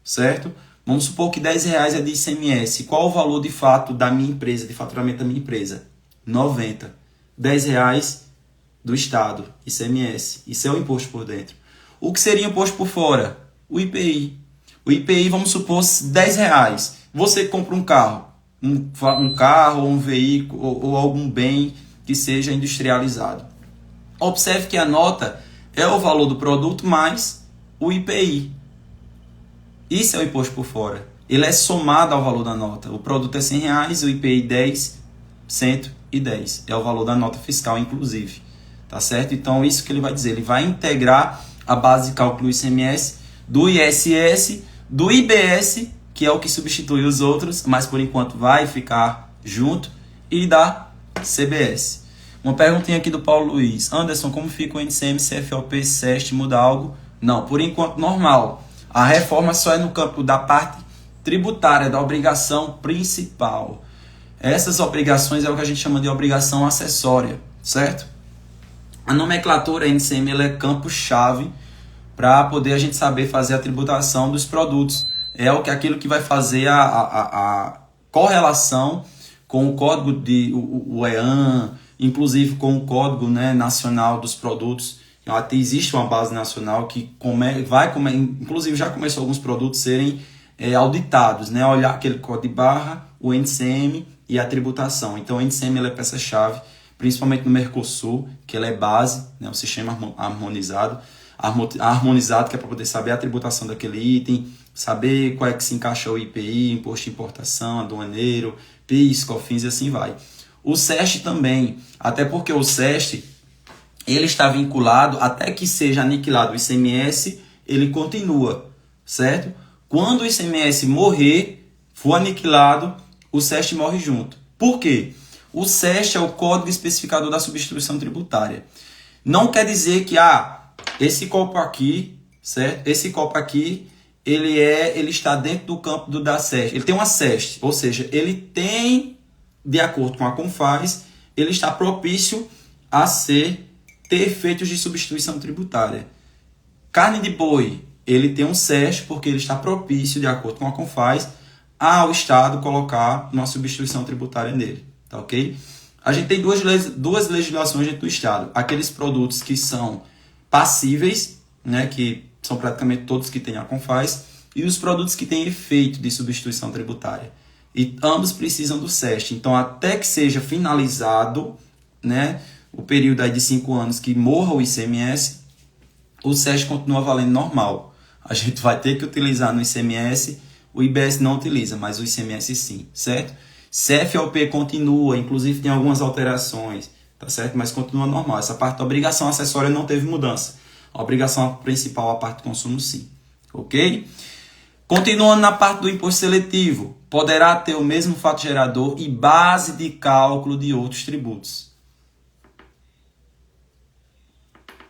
certo? Vamos supor que R$10 é de ICMS. Qual o valor de fato da minha empresa, de faturamento da minha empresa? 90. R$10 do Estado, ICMS. Isso é o imposto por dentro. O que seria imposto por fora? O IPI. O IPI, vamos supor, R$10. Você compra um carro, um carro, um veículo ou algum bem que seja industrializado. Observe que a nota é o valor do produto mais o IPI. Isso é o imposto por fora. Ele é somado ao valor da nota. O produto é R$100, o IPI 10, 110. É o valor da nota fiscal, inclusive. Tá certo? Então, isso que ele vai dizer. Ele vai integrar a base de cálculo do ICMS, do ISS, do IBS, que é o que substitui os outros, mas por enquanto vai ficar junto, e da CBS. Uma perguntinha aqui do Paulo Luiz. Anderson, como fica o NCM, CFOP, SEST? Muda algo? Não, por enquanto normal. A reforma só é no campo da parte tributária, da obrigação principal. Essas obrigações é o que a gente chama de obrigação acessória, certo? A nomenclatura NCM ela é campo-chave para poder a gente saber fazer a tributação dos produtos. É aquilo que vai fazer a correlação com o código o EAN, inclusive com o código, né, nacional dos produtos. Até existe uma base nacional que inclusive já começou alguns produtos serem auditados, né? Olhar aquele código de barra, o NCM e a tributação. Então o NCM ela é peça-chave, principalmente no Mercosul, que ela é base, né? O sistema harmonizado, que é para poder saber a tributação daquele item, saber qual é que se encaixa o IPI, imposto de importação, aduaneiro, PIS, COFINS e assim vai. O SEST também, até porque o SEST ele está vinculado, até que seja aniquilado o ICMS, ele continua, certo? Quando o ICMS morrer, for aniquilado, o SEST morre junto. Por quê? O SEST é o Código Especificador da Substituição Tributária. Não quer dizer que esse copo aqui, certo? Esse copo aqui, ele está dentro do campo da SEST. Ele tem uma SEST, ou seja, ele tem, de acordo com a Confaz, ele está propício a ter efeitos de substituição tributária. Carne de boi, ele tem um SEST porque ele está propício, de acordo com a Confaz, ao Estado colocar uma substituição tributária nele. Tá ok? A gente tem duas legislações dentro do Estado. Aqueles produtos que são passíveis, né, que são praticamente todos que têm a Confaz, e os produtos que têm efeito de substituição tributária. E ambos precisam do SEST. Então, até que seja finalizado, né, o período aí de 5 anos que morra o ICMS, o SEST continua valendo normal. A gente vai ter que utilizar no ICMS, o IBS não utiliza, mas o ICMS sim, certo? CFLP continua, inclusive tem algumas alterações, tá certo? Mas continua normal. Essa parte da obrigação acessória não teve mudança. A obrigação principal, a parte de consumo, sim. Ok? Continuando na parte do imposto seletivo, poderá ter o mesmo fato gerador e base de cálculo de outros tributos.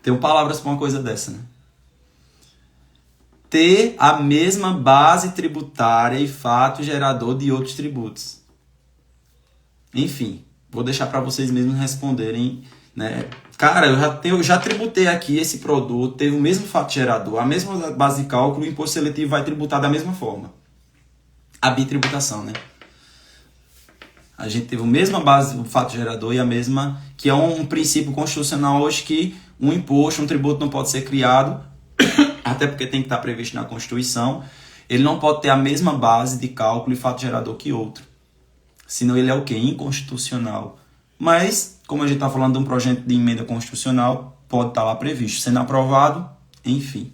Tenho palavras para uma coisa dessa, né? Ter a mesma base tributária e fato gerador de outros tributos. Enfim, vou deixar para vocês mesmos responderem, né? Cara, eu já tributei aqui esse produto, teve o mesmo fato gerador, a mesma base de cálculo, o imposto seletivo vai tributar da mesma forma. A bitributação, né? A gente teve a mesma base do fato gerador e a mesma, que é um princípio constitucional hoje que um imposto, um tributo não pode ser criado, até porque tem que estar previsto na Constituição, ele não pode ter a mesma base de cálculo e fato gerador que outro. Senão ele é o quê? Inconstitucional. Mas, como a gente está falando de um projeto de emenda constitucional, pode estar lá previsto. Sendo aprovado, enfim.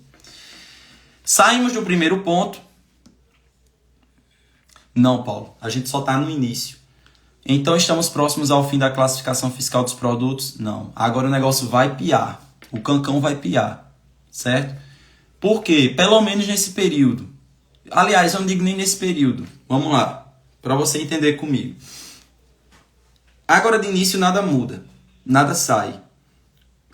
Saímos do primeiro ponto. Não, Paulo, a gente só está no início. Então estamos próximos ao fim da classificação fiscal dos produtos? Não. Agora o negócio vai piar. O cancão vai piar. Certo? Por quê? Pelo menos nesse período. Aliás, eu não digo nem nesse período. Vamos lá. Para você entender comigo. Agora de início nada muda. Nada sai.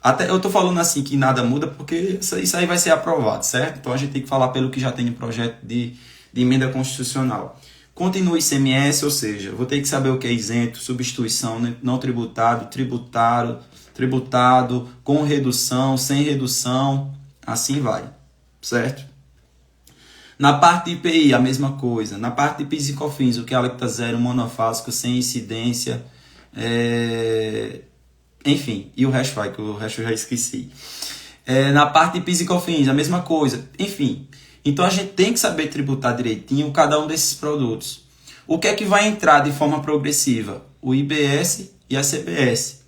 Até eu estou falando assim que nada muda porque isso aí vai ser aprovado, certo? Então a gente tem que falar pelo que já tem no projeto de emenda constitucional. Continua ICMS, ou seja, vou ter que saber o que é isento, substituição, não tributado, tributado, com redução, sem redução, assim vai, certo? Na parte de IPI, a mesma coisa. Na parte de PIS e COFINS, o que é alíquota zero, monofásico, sem incidência, enfim, e o resto vai, que o resto eu já esqueci. Na parte de PIS e COFINS, a mesma coisa, enfim. Então a gente tem que saber tributar direitinho cada um desses produtos. O que é que vai entrar de forma progressiva? O IBS e a CBS,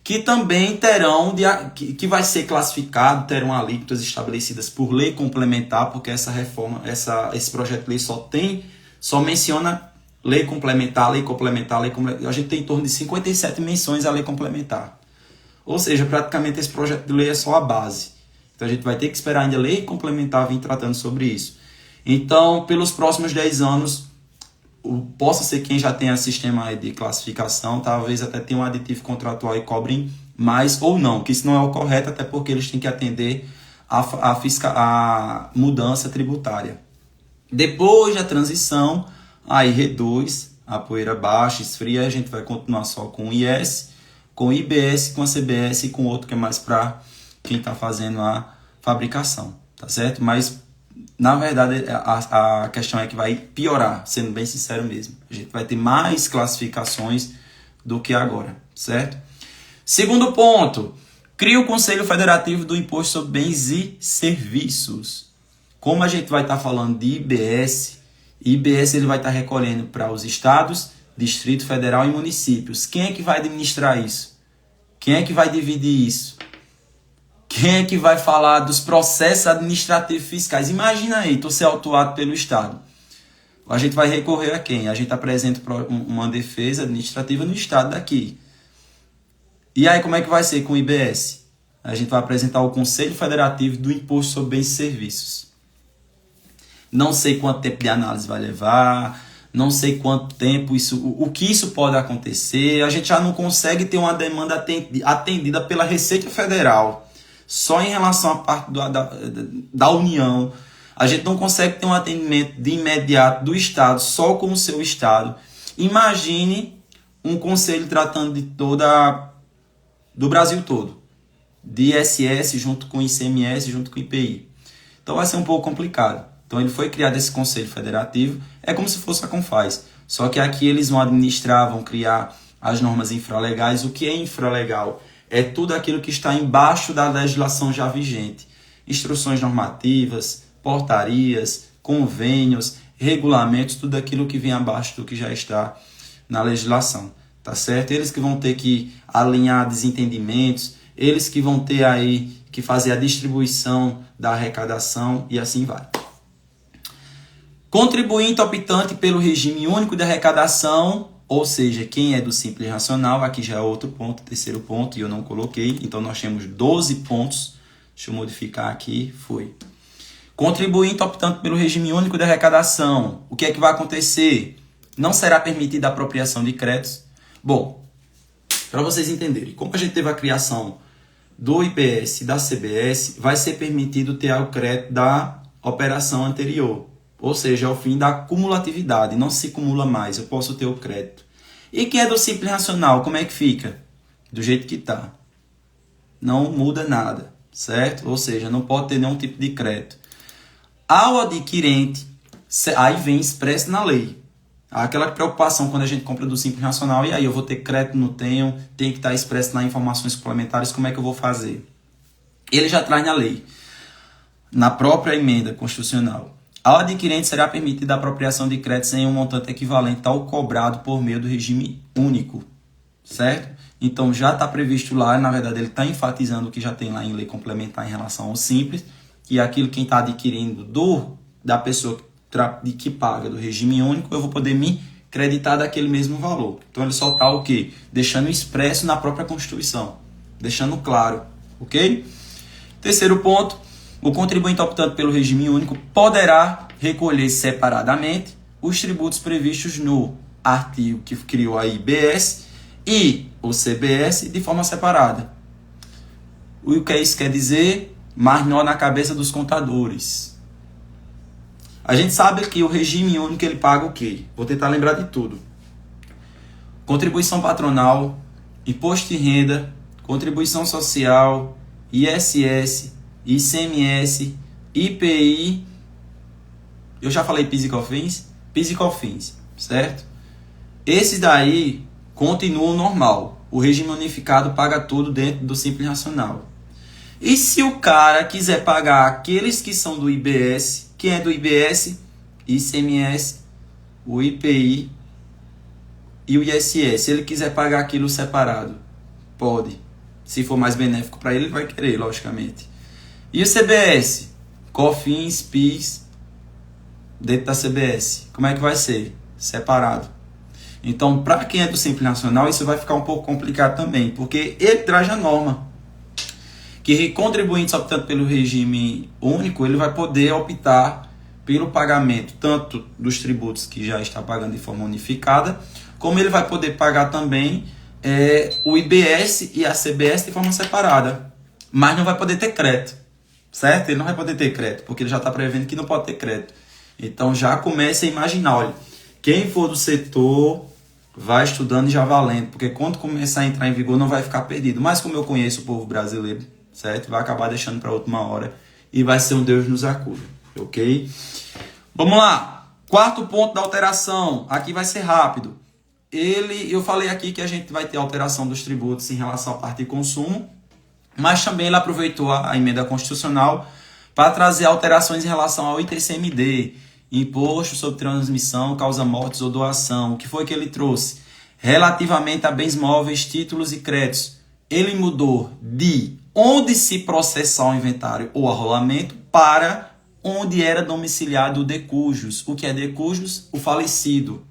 que também terão, que vai ser classificado, terão alíquotas estabelecidas por lei complementar, porque essa reforma, esse projeto de lei só menciona lei complementar, lei complementar, lei complementar. A gente tem em torno de 57 menções à lei complementar. Ou seja, praticamente esse projeto de lei é só a base. Então a gente vai ter que esperar ainda a lei complementar vir tratando sobre isso. Então, pelos próximos 10 anos, possa ser quem já tenha sistema de classificação, talvez até tenha um aditivo contratual e cobrem mais ou não, que isso não é o correto, até porque eles têm que atender a mudança tributária. Depois da transição, aí reduz, a poeira baixa, esfria, a gente vai continuar só com o IS, com o IBS, com a CBS e com outro que é mais para quem está fazendo a fabricação, tá certo? Mas, na verdade, a questão é que vai piorar, sendo bem sincero mesmo. A gente vai ter mais classificações do que agora, certo? Segundo ponto, cria o Conselho Federativo do Imposto sobre Bens e Serviços. Como a gente vai estar falando de IBS ele vai estar recolhendo para os estados, Distrito Federal e municípios. Quem é que vai administrar isso? Quem é que vai dividir isso? Quem é que vai falar dos processos administrativos fiscais? Imagina aí, tu ser autuado pelo Estado. A gente vai recorrer a quem? A gente apresenta uma defesa administrativa no Estado daqui. E aí como é que vai ser com o IBS? A gente vai apresentar o Conselho Federativo do Imposto sobre Bens e Serviços. Não sei quanto tempo de análise vai levar, não sei quanto tempo o que isso pode acontecer. A gente já não consegue ter uma demanda atendida pela Receita Federal. Só em relação à parte da União. A gente não consegue ter um atendimento de imediato do Estado, só com o seu Estado. Imagine um conselho tratando de do Brasil todo. De ISS junto com ICMS, junto com IPI. Então vai ser um pouco complicado. Então ele foi criado esse Conselho Federativo, é como se fosse a Confaz. Só que aqui eles vão administrar, vão criar as normas infralegais. O que é infralegal? É tudo aquilo que está embaixo da legislação já vigente. Instruções normativas, portarias, convênios, regulamentos, tudo aquilo que vem abaixo do que já está na legislação. Tá certo? Eles que vão ter que alinhar desentendimentos, eles que vão ter aí que fazer a distribuição da arrecadação e assim vai. Contribuinte optante pelo regime único de arrecadação, ou seja, quem é do Simples Nacional, aqui já é outro ponto, terceiro ponto, e eu não coloquei, então nós temos 12 pontos, deixa eu modificar aqui, foi. Contribuinte optante pelo regime único de arrecadação, o que é que vai acontecer? Não será permitida a apropriação de créditos. Bom, para vocês entenderem, como a gente teve a criação do IBS e da CBS, vai ser permitido ter o crédito da operação anterior. Ou seja, ao fim da cumulatividade, não se acumula mais, eu posso ter o crédito. E quem é do Simples Nacional, como é que fica? Do jeito que está. Não muda nada, certo? Ou seja, não pode ter nenhum tipo de crédito. Ao adquirente, aí vem expresso na lei. Aquela preocupação quando a gente compra do Simples Nacional, e aí eu vou ter crédito, não tenho, tem que estar expresso nas informações complementares, como é que eu vou fazer? Ele já traz na lei, na própria emenda constitucional. Ao adquirente será permitida a apropriação de créditos em um montante equivalente ao cobrado por meio do regime único, certo? Então já está previsto lá, na verdade ele está enfatizando o que já tem lá em lei complementar em relação ao Simples, que é aquilo quem está adquirindo da pessoa que paga do regime único, eu vou poder me creditar daquele mesmo valor. Então ele só está o quê? Deixando expresso na própria Constituição, deixando claro, ok? Terceiro ponto. O contribuinte optante pelo regime único poderá recolher separadamente os tributos previstos no artigo que criou a IBS e o CBS de forma separada. O que isso quer dizer? Mais nó na cabeça dos contadores. A gente sabe que o regime único ele paga o quê? Vou tentar lembrar de tudo. Contribuição patronal, imposto de renda, contribuição social, ISS, ICMS, IPI, eu já falei PIS e COFINS, certo? Esses daí continuam normal. O regime unificado paga tudo dentro do Simples Nacional. E se o cara quiser pagar aqueles que são do IBS, quem é do IBS, ICMS, o IPI e o ISS, se ele quiser pagar aquilo separado, pode. Se for mais benéfico para ele, ele vai querer, logicamente. E o CBS? COFINS, PIS, dentro da CBS. Como é que vai ser? Separado. Então, para quem é do Simples Nacional, isso vai ficar um pouco complicado também, porque ele traz a norma. Que contribuinte optando pelo regime único, ele vai poder optar pelo pagamento tanto dos tributos que já está pagando de forma unificada, como ele vai poder pagar também o IBS e a CBS de forma separada. Mas não vai poder ter crédito. Certo? Ele não vai poder ter crédito, porque ele já está prevendo que não pode ter crédito. Então já comece a imaginar, olha, quem for do setor vai estudando e já valendo, porque quando começar a entrar em vigor não vai ficar perdido. Mas como eu conheço o povo brasileiro, certo? Vai acabar deixando para última hora e vai ser um Deus nos acuda, ok? Vamos lá. Quarto ponto da alteração. Aqui vai ser rápido. Eu falei aqui que a gente vai ter alteração dos tributos em relação à parte de consumo, mas também ele aproveitou a emenda constitucional para trazer alterações em relação ao ITCMD, Imposto sobre Transmissão, Causa Mortes ou Doação. O que foi que ele trouxe? Relativamente a bens móveis, títulos e créditos. Ele mudou de onde se processar o inventário ou arrolamento para onde era domiciliado o de cujus. O que é de cujus? O falecido,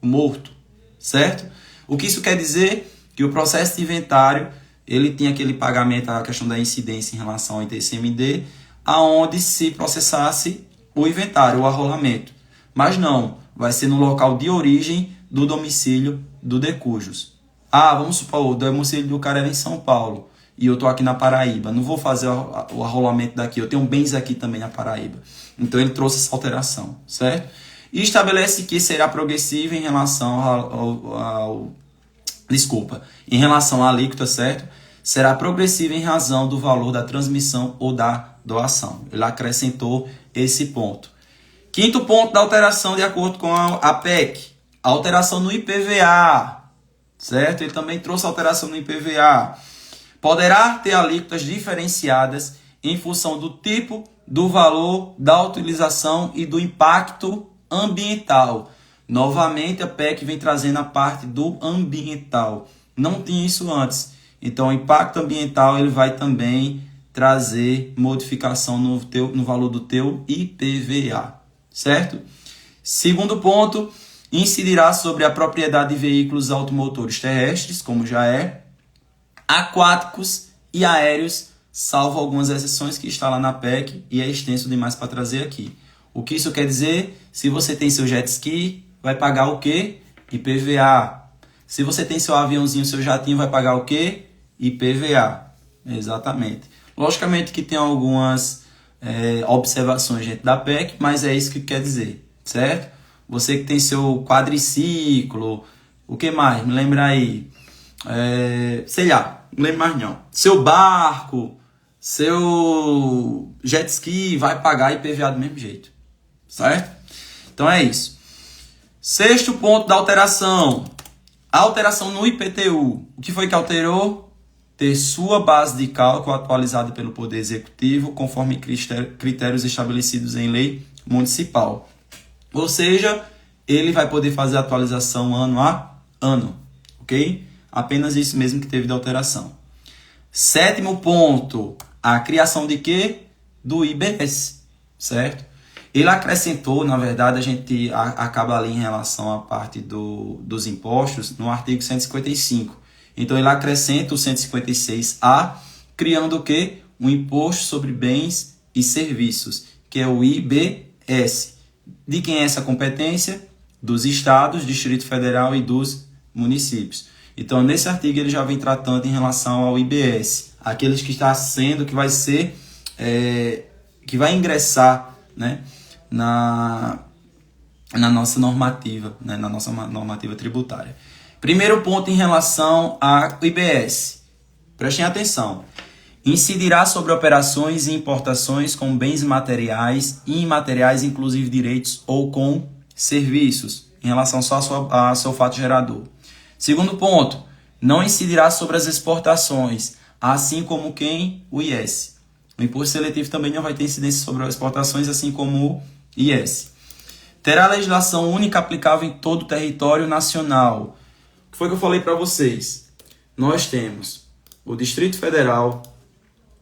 o morto, certo? O que isso quer dizer? Que o processo de inventário, ele tinha aquele pagamento, a questão da incidência em relação ao ITCMD, aonde se processasse o inventário, o arrolamento. Mas não, vai ser no local de origem do domicílio do de cujus. Vamos supor, o domicílio do cara era em São Paulo e eu estou aqui na Paraíba. Não vou fazer o arrolamento daqui, eu tenho bens aqui também na Paraíba. Então ele trouxe essa alteração, certo? E estabelece que será progressivo em relação em relação à alíquota, certo? Será progressivo em razão do valor da transmissão ou da doação. Ele acrescentou esse ponto. Quinto ponto da alteração, de acordo com a PEC, a alteração no IPVA, certo? Ele também trouxe alteração no IPVA. Poderá ter alíquotas diferenciadas em função do tipo, do valor, da utilização e do impacto ambiental. Novamente, a PEC vem trazendo a parte do ambiental. Não tinha isso antes. Então, o impacto ambiental ele vai também trazer modificação no valor do teu IPVA, certo? Segundo ponto, incidirá sobre a propriedade de veículos automotores terrestres, como já é, aquáticos e aéreos, salvo algumas exceções que está lá na PEC e é extenso demais para trazer aqui. O que isso quer dizer? Se você tem seu jet ski, vai pagar o quê? IPVA. Se você tem seu aviãozinho, seu jatinho, vai pagar o quê? IPVA. Exatamente. Logicamente que tem algumas observações dentro da PEC, mas é isso que quer dizer, certo? Você que tem seu quadriciclo, o que mais? Me lembra aí. Sei lá, não lembro mais não. Seu barco, seu jet ski vai pagar IPVA do mesmo jeito, certo? Então é isso. Sexto ponto da alteração. A alteração no IPTU. O que foi que alterou? Ter sua base de cálculo atualizada pelo Poder Executivo conforme critérios estabelecidos em lei municipal. Ou seja, ele vai poder fazer a atualização ano a ano, ok? Apenas isso mesmo que teve de alteração. Sétimo ponto, a criação de quê? Do IBS, certo? Ele acrescentou, na verdade, a gente acaba ali em relação à parte dos impostos no artigo 155. Então, ele acrescenta o 156A, criando o quê? Um imposto sobre bens e serviços, que é o IBS. De quem é essa competência? Dos estados, Distrito Federal e dos municípios. Então, nesse artigo, ele já vem tratando em relação ao IBS. Aqueles que está sendo, que vai ser, que vai ingressar, né, na nossa normativa, né, na nossa normativa tributária. Primeiro ponto em relação ao IBS. Prestem atenção. Incidirá sobre operações e importações com bens materiais e imateriais, inclusive direitos ou com serviços, em relação só ao seu fato gerador. Segundo ponto, não incidirá sobre as exportações, assim como quem? O IS. O imposto seletivo também não vai ter incidência sobre as exportações, assim como o IS. Terá legislação única aplicável em todo o território nacional. O que foi que eu falei para vocês? Nós temos o Distrito Federal,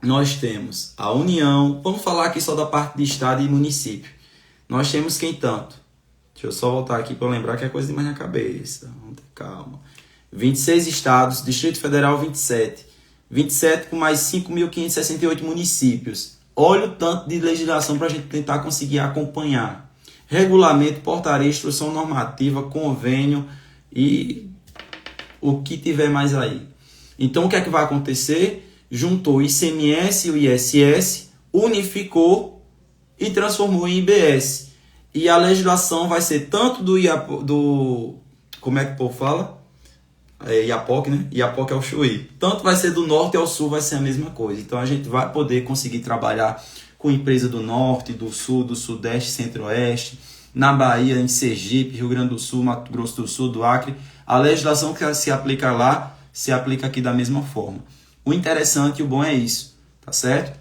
nós temos a União, vamos falar aqui só da parte de Estado e município. Nós temos quem tanto? Deixa eu só voltar aqui para lembrar que é coisa demais na cabeça. Vamos ter calma. 26 estados, Distrito Federal 27. 27 com mais 5.568 municípios. Olha o tanto de legislação para a gente tentar conseguir acompanhar. Regulamento, portaria, instrução normativa, convênio e o que tiver mais aí. Então, o que é que vai acontecer? Juntou o ICMS e o ISS, unificou e transformou em IBS. E a legislação vai ser tanto do como é que o povo fala? Iapoque, né? Iapoque ao Chuí. Tanto vai ser do norte ao sul, vai ser a mesma coisa. Então a gente vai poder conseguir trabalhar com empresa do norte, do sul, do sudeste, centro-oeste, na Bahia, em Sergipe, Rio Grande do Sul, Mato Grosso do Sul, do Acre. A legislação que se aplica lá, se aplica aqui da mesma forma. O interessante e o bom é isso, tá certo?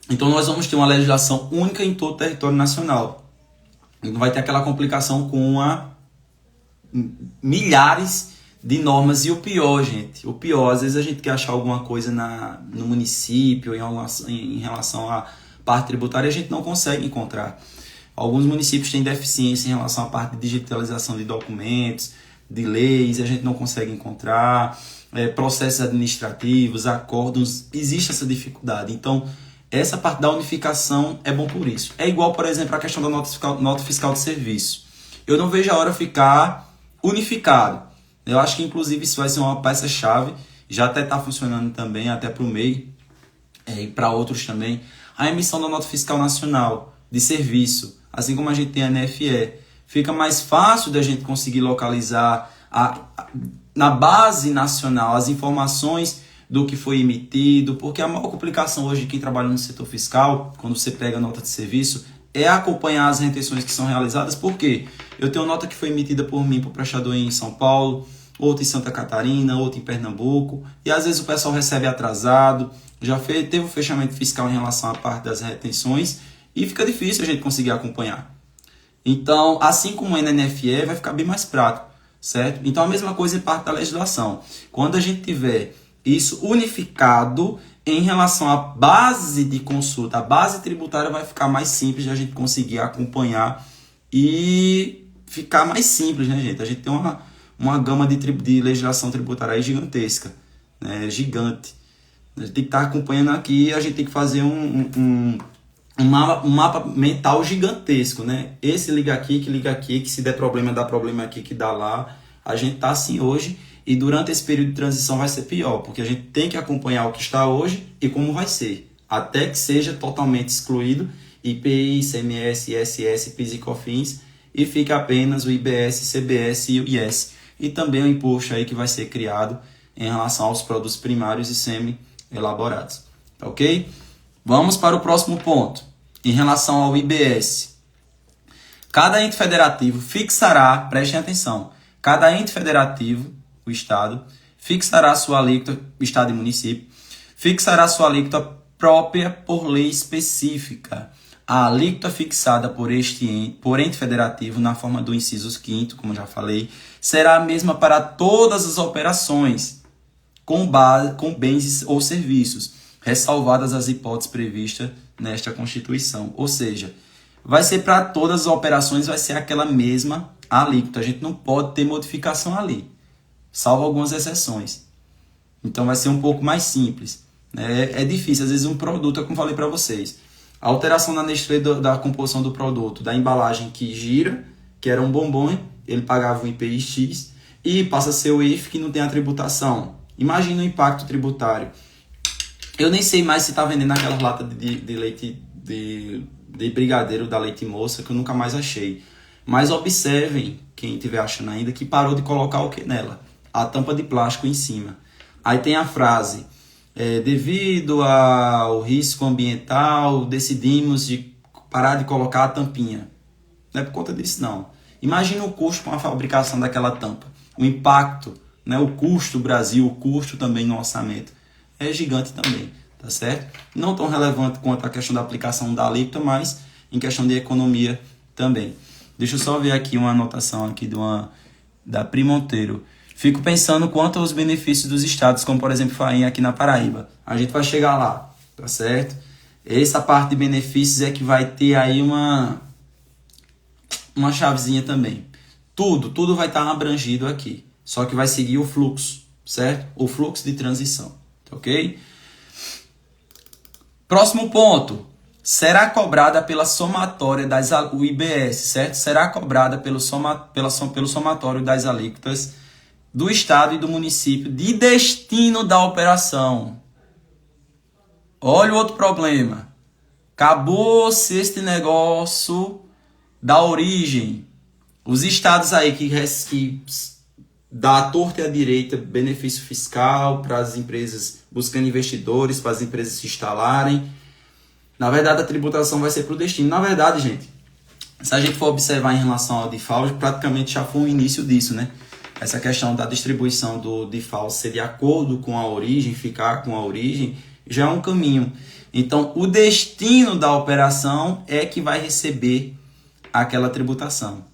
Então nós vamos ter uma legislação única em todo o território nacional. Não vai ter aquela complicação com milhares de normas. E o pior, gente, às vezes a gente quer achar alguma coisa no município em relação à parte tributária e a gente não consegue encontrar. Alguns municípios têm deficiência em relação à parte de digitalização de documentos, de leis, a gente não consegue encontrar, processos administrativos, acórdãos, existe essa dificuldade. Então, essa parte da unificação é bom por isso. É igual, por exemplo, a questão da nota fiscal de serviço. Eu não vejo a hora ficar unificado. Eu acho que, inclusive, isso vai ser uma peça-chave. Já até está funcionando também, até para o MEI e para outros também. A emissão da nota fiscal nacional de serviço, assim como a gente tem a NFE. Fica mais fácil da gente conseguir localizar na base nacional as informações do que foi emitido, porque a maior complicação hoje de quem trabalha no setor fiscal, quando você pega a nota de serviço, é acompanhar as retenções que são realizadas. Por quê? Eu tenho nota que foi emitida por mim para o prestador em São Paulo, outra em Santa Catarina, outra em Pernambuco, e às vezes o pessoal recebe atrasado, teve o fechamento fiscal em relação à parte das retenções, e fica difícil a gente conseguir acompanhar. Então, assim como o NFE, vai ficar bem mais prático, certo? Então, a mesma coisa em parte da legislação. Quando a gente tiver isso unificado em relação à base de consulta, a base tributária vai ficar mais simples de a gente conseguir acompanhar e ficar mais simples, né, gente? A gente tem uma gama de legislação tributária aí gigantesca, né? Gigante. A gente tem que estar acompanhando aqui, a gente tem que fazer um mapa mental gigantesco, né? Esse liga aqui, que se der problema, dá problema aqui, que dá lá. A gente tá assim hoje. E durante esse período de transição vai ser pior, porque a gente tem que acompanhar o que está hoje e como vai ser, até que seja totalmente excluído IPI, ICMS, ISS, PIS e COFINS, e fique apenas o IBS, CBS e o IS. E também o imposto aí que vai ser criado em relação aos produtos primários e semi-elaborados. Tá ok? Vamos para o próximo ponto. Em relação ao IBS. Cada ente federativo fixará, prestem atenção, cada ente federativo, o Estado, fixará sua alíquota, o Estado e município, fixará sua alíquota própria por lei específica. A alíquota fixada por ente federativo, na forma do inciso 5º, como já falei, será a mesma para todas as operações com bens ou serviços, ressalvadas as hipóteses previstas nesta Constituição. Ou seja, vai ser para todas as operações, vai ser aquela mesma alíquota. A gente não pode ter modificação ali, salvo algumas exceções. Então vai ser um pouco mais simples. É difícil, às vezes um produto, como falei para vocês, a alteração na Nestlé da composição do produto, da embalagem que gira, que era um bombom, ele pagava um IPI X, e passa a ser o IF, que não tem a tributação. Imagina o impacto tributário. Eu nem sei mais se está vendendo aquela lata de leite de brigadeiro da Leite Moça, que eu nunca mais achei. Mas observem, quem estiver achando ainda, que parou de colocar o que nela? A tampa de plástico em cima. Aí tem a frase, devido ao risco ambiental, decidimos de parar de colocar a tampinha. Não é por conta disso, não. Imagina o custo com a fabricação daquela tampa. O impacto, né? O custo do Brasil, o custo também no orçamento. É gigante também, tá certo? Não tão relevante quanto a questão da aplicação da alíquota, mas em questão de economia também. Deixa eu só ver aqui uma anotação aqui da Pri Monteiro. Fico pensando quanto aos benefícios dos estados, como por exemplo Farinha aqui na Paraíba. A gente vai chegar lá, tá certo? Essa parte de benefícios é que vai ter aí uma chavezinha também. Tudo vai estar abrangido aqui. Só que vai seguir o fluxo, certo? O fluxo de transição, ok? Próximo ponto. Será cobrada pela somatória das... O IBS, certo? Será cobrada pelo somatório das alíquotas do Estado e do município de destino da operação. Olha o outro problema. Acabou-se este negócio da origem, os estados aí que dá a torta e a direita benefício fiscal para as empresas buscando investidores, para as empresas se instalarem. Na verdade, a tributação vai ser para o destino. Na verdade, gente, se a gente for observar em relação ao DIFAL, praticamente já foi o início disso, né? Essa questão da distribuição do DIFAL ser de acordo com a origem, ficar com a origem, já é um caminho. Então, o destino da operação é que vai receber aquela tributação.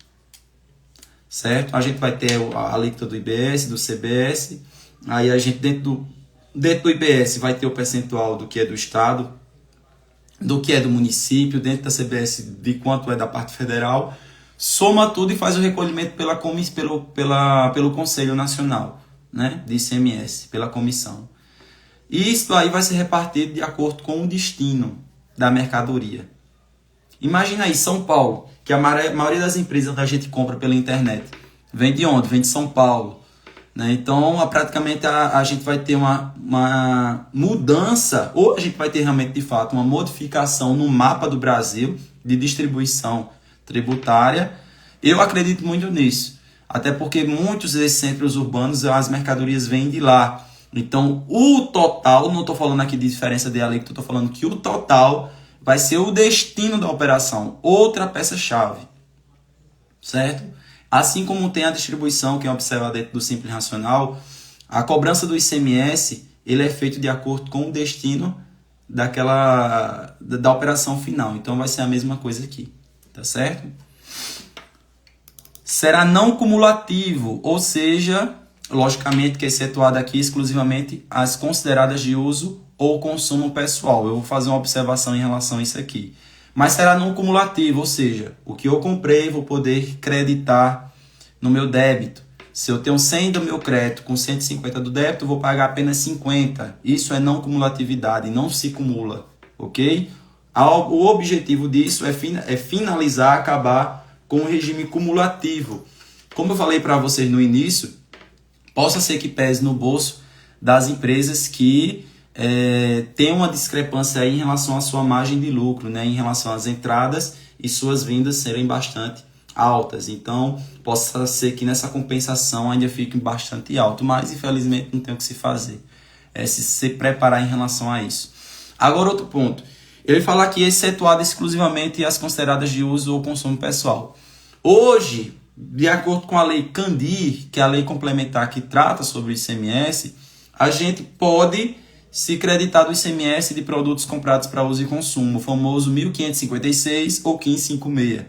Certo? A gente vai ter a alíquota do IBS, do CBS, aí a gente dentro do IBS vai ter o percentual do que é do Estado, do que é do município, dentro da CBS de quanto é da parte federal, soma tudo e faz o recolhimento pelo Conselho Nacional, né, de ICMS, pela comissão. E isso aí vai ser repartido de acordo com o destino da mercadoria. Imagina aí, São Paulo, que a maioria das empresas que a gente compra pela internet vem de onde? Vem de São Paulo. Né? Então, praticamente a gente vai ter uma mudança, ou a gente vai ter realmente, de fato, uma modificação no mapa do Brasil de distribuição tributária. Eu acredito muito nisso. Até porque muitos desses centros urbanos, as mercadorias vêm de lá. Então, o total, não estou falando aqui de diferença de alíquota, estou falando que o total vai ser o destino da operação, outra peça-chave, certo? Assim como tem a distribuição, que é observada dentro do Simples Nacional, a cobrança do ICMS, ele é feito de acordo com o destino da operação final. Então, vai ser a mesma coisa aqui, tá certo? Será não cumulativo, ou seja, logicamente que é excetuado aqui exclusivamente as consideradas de uso ou consumo pessoal. Eu vou fazer uma observação em relação a isso aqui. Mas será não cumulativo, ou seja, o que eu comprei vou poder creditar no meu débito. Se eu tenho 100 do meu crédito com 150 do débito, eu vou pagar apenas 50. Isso é não cumulatividade, não se cumula, ok? O objetivo disso é finalizar, acabar com o regime cumulativo. Como eu falei para vocês no início, possa ser que pese no bolso das empresas que tem uma discrepância aí em relação à sua margem de lucro, né? Em relação às entradas e suas vendas serem bastante altas. Então, possa ser que nessa compensação ainda fique bastante alto, mas infelizmente não tem o que se fazer. Se preparar em relação a isso. Agora, outro ponto. Ele fala aqui excetuado exclusivamente as consideradas de uso ou consumo pessoal. Hoje, de acordo com a lei Candir, que é a lei complementar que trata sobre o ICMS, a gente pode se creditar do ICMS de produtos comprados para uso e consumo, o famoso 1556 ou 1556.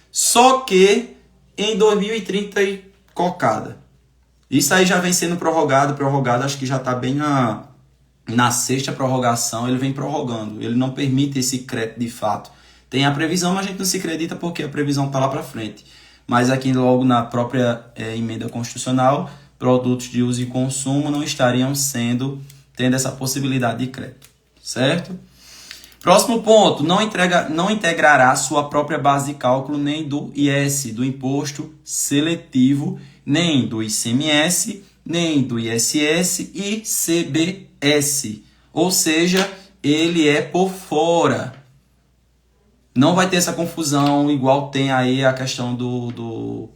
Só que em 2030 e cocada. Isso aí já vem sendo prorrogado, acho que já está bem na sexta prorrogação, ele vem prorrogando, ele não permite esse crédito de fato. Tem a previsão, mas a gente não se acredita porque a previsão está lá para frente. Mas aqui logo na própria emenda constitucional, produtos de uso e consumo não estariam tendo essa possibilidade de crédito, certo? Próximo ponto, não integrará sua própria base de cálculo nem do IS, do Imposto Seletivo, nem do ICMS, nem do ISS e CBS. Ou seja, ele é por fora. Não vai ter essa confusão, igual tem aí a questão do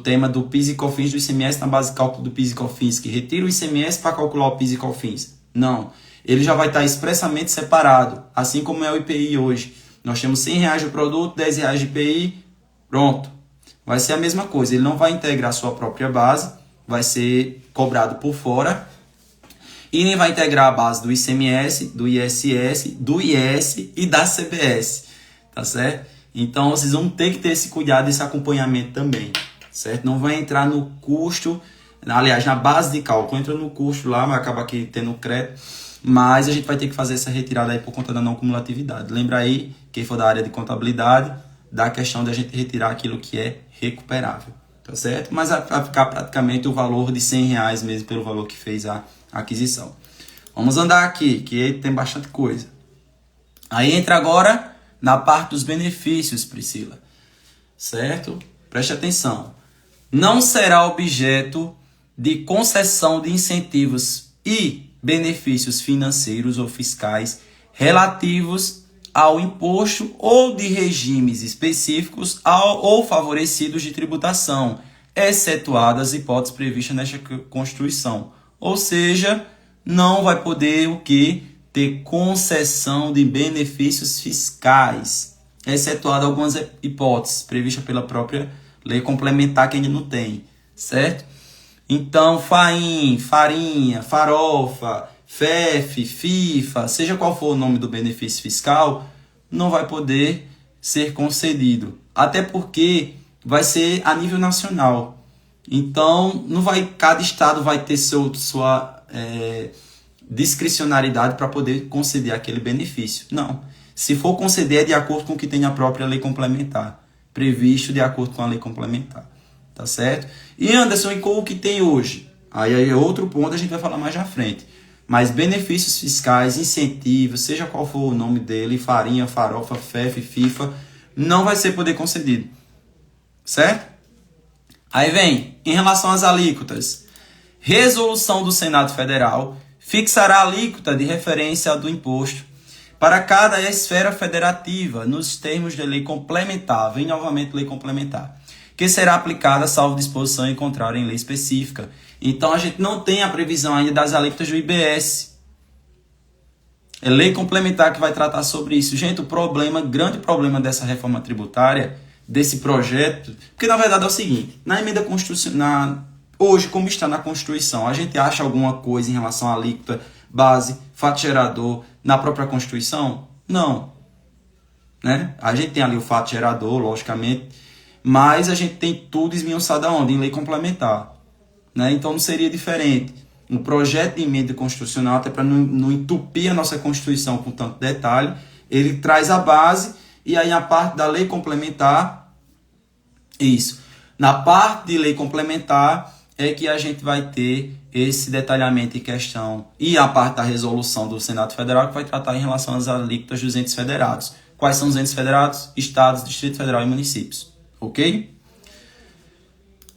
tema do PIS e COFINS, do ICMS na base de cálculo do PIS e COFINS, que retira o ICMS para calcular o PIS e COFINS. Não, ele já vai estar expressamente separado, assim como é o IPI hoje. Nós temos R$100 de produto, R$10 de IPI, pronto. Vai ser a mesma coisa, ele não vai integrar a sua própria base, vai ser cobrado por fora, e nem vai integrar a base do ICMS, do ISS, do IS e da CBS, tá certo? Então, vocês vão ter que ter esse cuidado, esse acompanhamento também, certo? Não vai entrar no custo, aliás, na base de cálculo, entra no custo lá, mas acaba aqui tendo crédito, mas a gente vai ter que fazer essa retirada aí por conta da não cumulatividade. Lembra aí, quem for da área de contabilidade, da questão de a gente retirar aquilo que é recuperável, tá certo? Mas vai ficar praticamente o valor de R$100 mesmo, pelo valor que fez a aquisição. Vamos andar aqui, que tem bastante coisa. Aí entra agora na parte dos benefícios, Priscila, certo? Preste atenção. Não será objeto de concessão de incentivos e benefícios financeiros ou fiscais relativos ao imposto ou de regimes específicos ou favorecidos de tributação, excetuadas as hipóteses previstas nesta Constituição. Ou seja, não vai poder o quê? Ter concessão de benefícios fiscais, excetuado algumas hipóteses previstas pela própria lei complementar que ainda não tem, certo? Então, farinha, farofa, FEF, FIFA, seja qual for o nome do benefício fiscal, não vai poder ser concedido. Até porque vai ser a nível nacional. Então, cada estado vai ter sua discricionariedade para poder conceder aquele benefício. Não. Se for conceder, é de acordo com o que tem a própria lei complementar, previsto de acordo com a lei complementar. Tá certo? E Anderson, e com o que tem hoje? Aí é outro ponto, a gente vai falar mais na frente. Mas benefícios fiscais, incentivos, seja qual for o nome dele, farinha, farofa, FEF, FIFA, não vai ser poder concedido. Certo? Aí vem, em relação às alíquotas, resolução do Senado Federal fixará a alíquota de referência do imposto para cada esfera federativa, nos termos de lei complementar, vem novamente lei complementar, que será aplicada salvo disposição encontrada em lei específica. Então, a gente não tem a previsão ainda das alíquotas do IBS. É lei complementar que vai tratar sobre isso. Gente, grande problema dessa reforma tributária, desse projeto, porque na verdade é o seguinte, na emenda constitucional, hoje, como está na Constituição, a gente acha alguma coisa em relação à alíquota, base, fato gerador, na própria Constituição? Não. Né? A gente tem ali o fato gerador, logicamente, mas a gente tem tudo esmiuçado aonde? Em lei complementar. Né? Então não seria diferente. Um projeto de emenda constitucional, até para não entupir a nossa Constituição com tanto detalhe, ele traz a base e aí a parte da lei complementar, isso. Na parte de lei complementar é que a gente vai ter esse detalhamento em questão e a parte da resolução do Senado Federal que vai tratar em relação às alíquotas dos entes federados. Quais são os entes federados? Estados, Distrito Federal e municípios. Ok?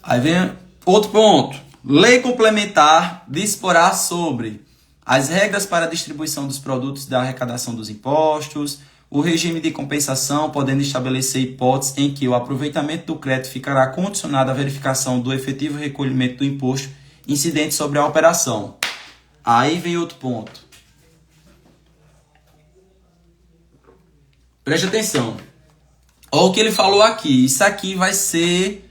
Aí vem outro ponto. Lei complementar disporá sobre as regras para a distribuição dos produtos da arrecadação dos impostos, o regime de compensação, podendo estabelecer hipóteses em que o aproveitamento do crédito ficará condicionado à verificação do efetivo recolhimento do imposto incidente sobre a operação. Aí vem outro ponto. Preste atenção. Olha o que ele falou aqui. Isso aqui vai ser,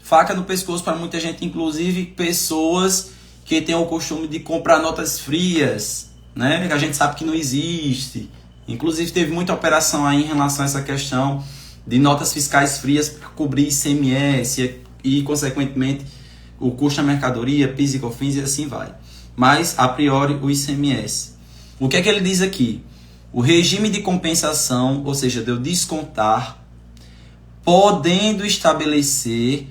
faca no pescoço para muita gente, inclusive pessoas que têm o costume de comprar notas frias, né? Que a gente sabe que não existe. Inclusive teve muita operação aí em relação a essa questão de notas fiscais frias para cobrir ICMS e, consequentemente, o custo da mercadoria, PIS e COFINS e assim vai. Mas, a priori, o ICMS. O que é que ele diz aqui? O regime de compensação, ou seja, de eu descontar, podendo estabelecer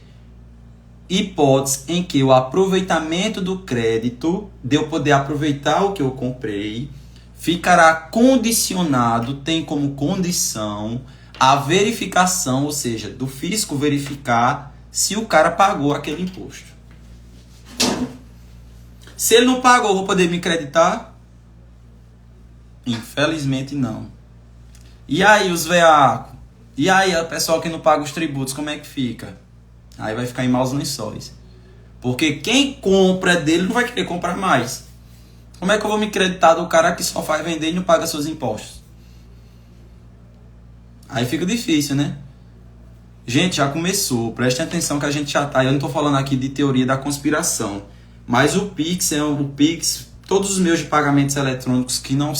hipóteses em que o aproveitamento do crédito, de eu poder aproveitar o que eu comprei, ficará condicionado, tem como condição a verificação, ou seja, do fisco verificar se o cara pagou aquele imposto. Se ele não pagou, vou poder me creditar? Infelizmente não. E aí os veacos? E aí o pessoal que não paga os tributos, como é que fica? Aí vai ficar em maus lençóis. Porque quem compra dele não vai querer comprar mais. Como é que eu vou me creditar do cara que só faz vender e não paga seus impostos? Aí fica difícil, né? Gente, já começou. Prestem atenção que a gente já tá. Eu não tô falando aqui de teoria da conspiração. Mas o Pix, todos os meios de pagamentos eletrônicos que não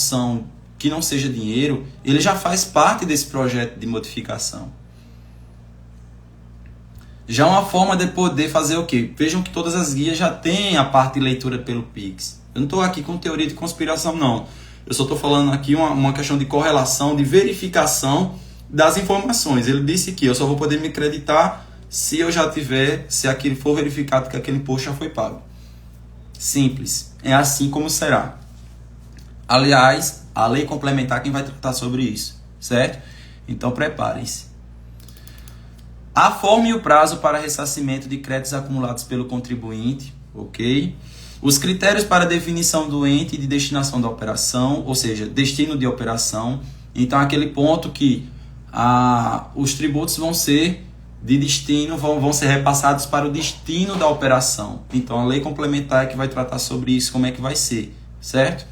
seja dinheiro, ele já faz parte desse projeto de modificação. Já é uma forma de poder fazer o quê? Vejam que todas as guias já têm a parte de leitura pelo Pix. Eu não estou aqui com teoria de conspiração, não. Eu só estou falando aqui uma questão de correlação, de verificação das informações. Ele disse que eu só vou poder me creditar se eu já tiver, se aquilo for verificado que aquele imposto já foi pago. Simples. É assim como será. Aliás, a lei complementar quem vai tratar sobre isso, certo? Então preparem-se. A forma e o prazo para ressarcimento de créditos acumulados pelo contribuinte, ok? Os critérios para definição do ente de destinação da operação, ou seja, destino de operação. Então, aquele ponto que os tributos vão ser de destino, vão ser repassados para o destino da operação. Então, a lei complementar é que vai tratar sobre isso, como é que vai ser, certo?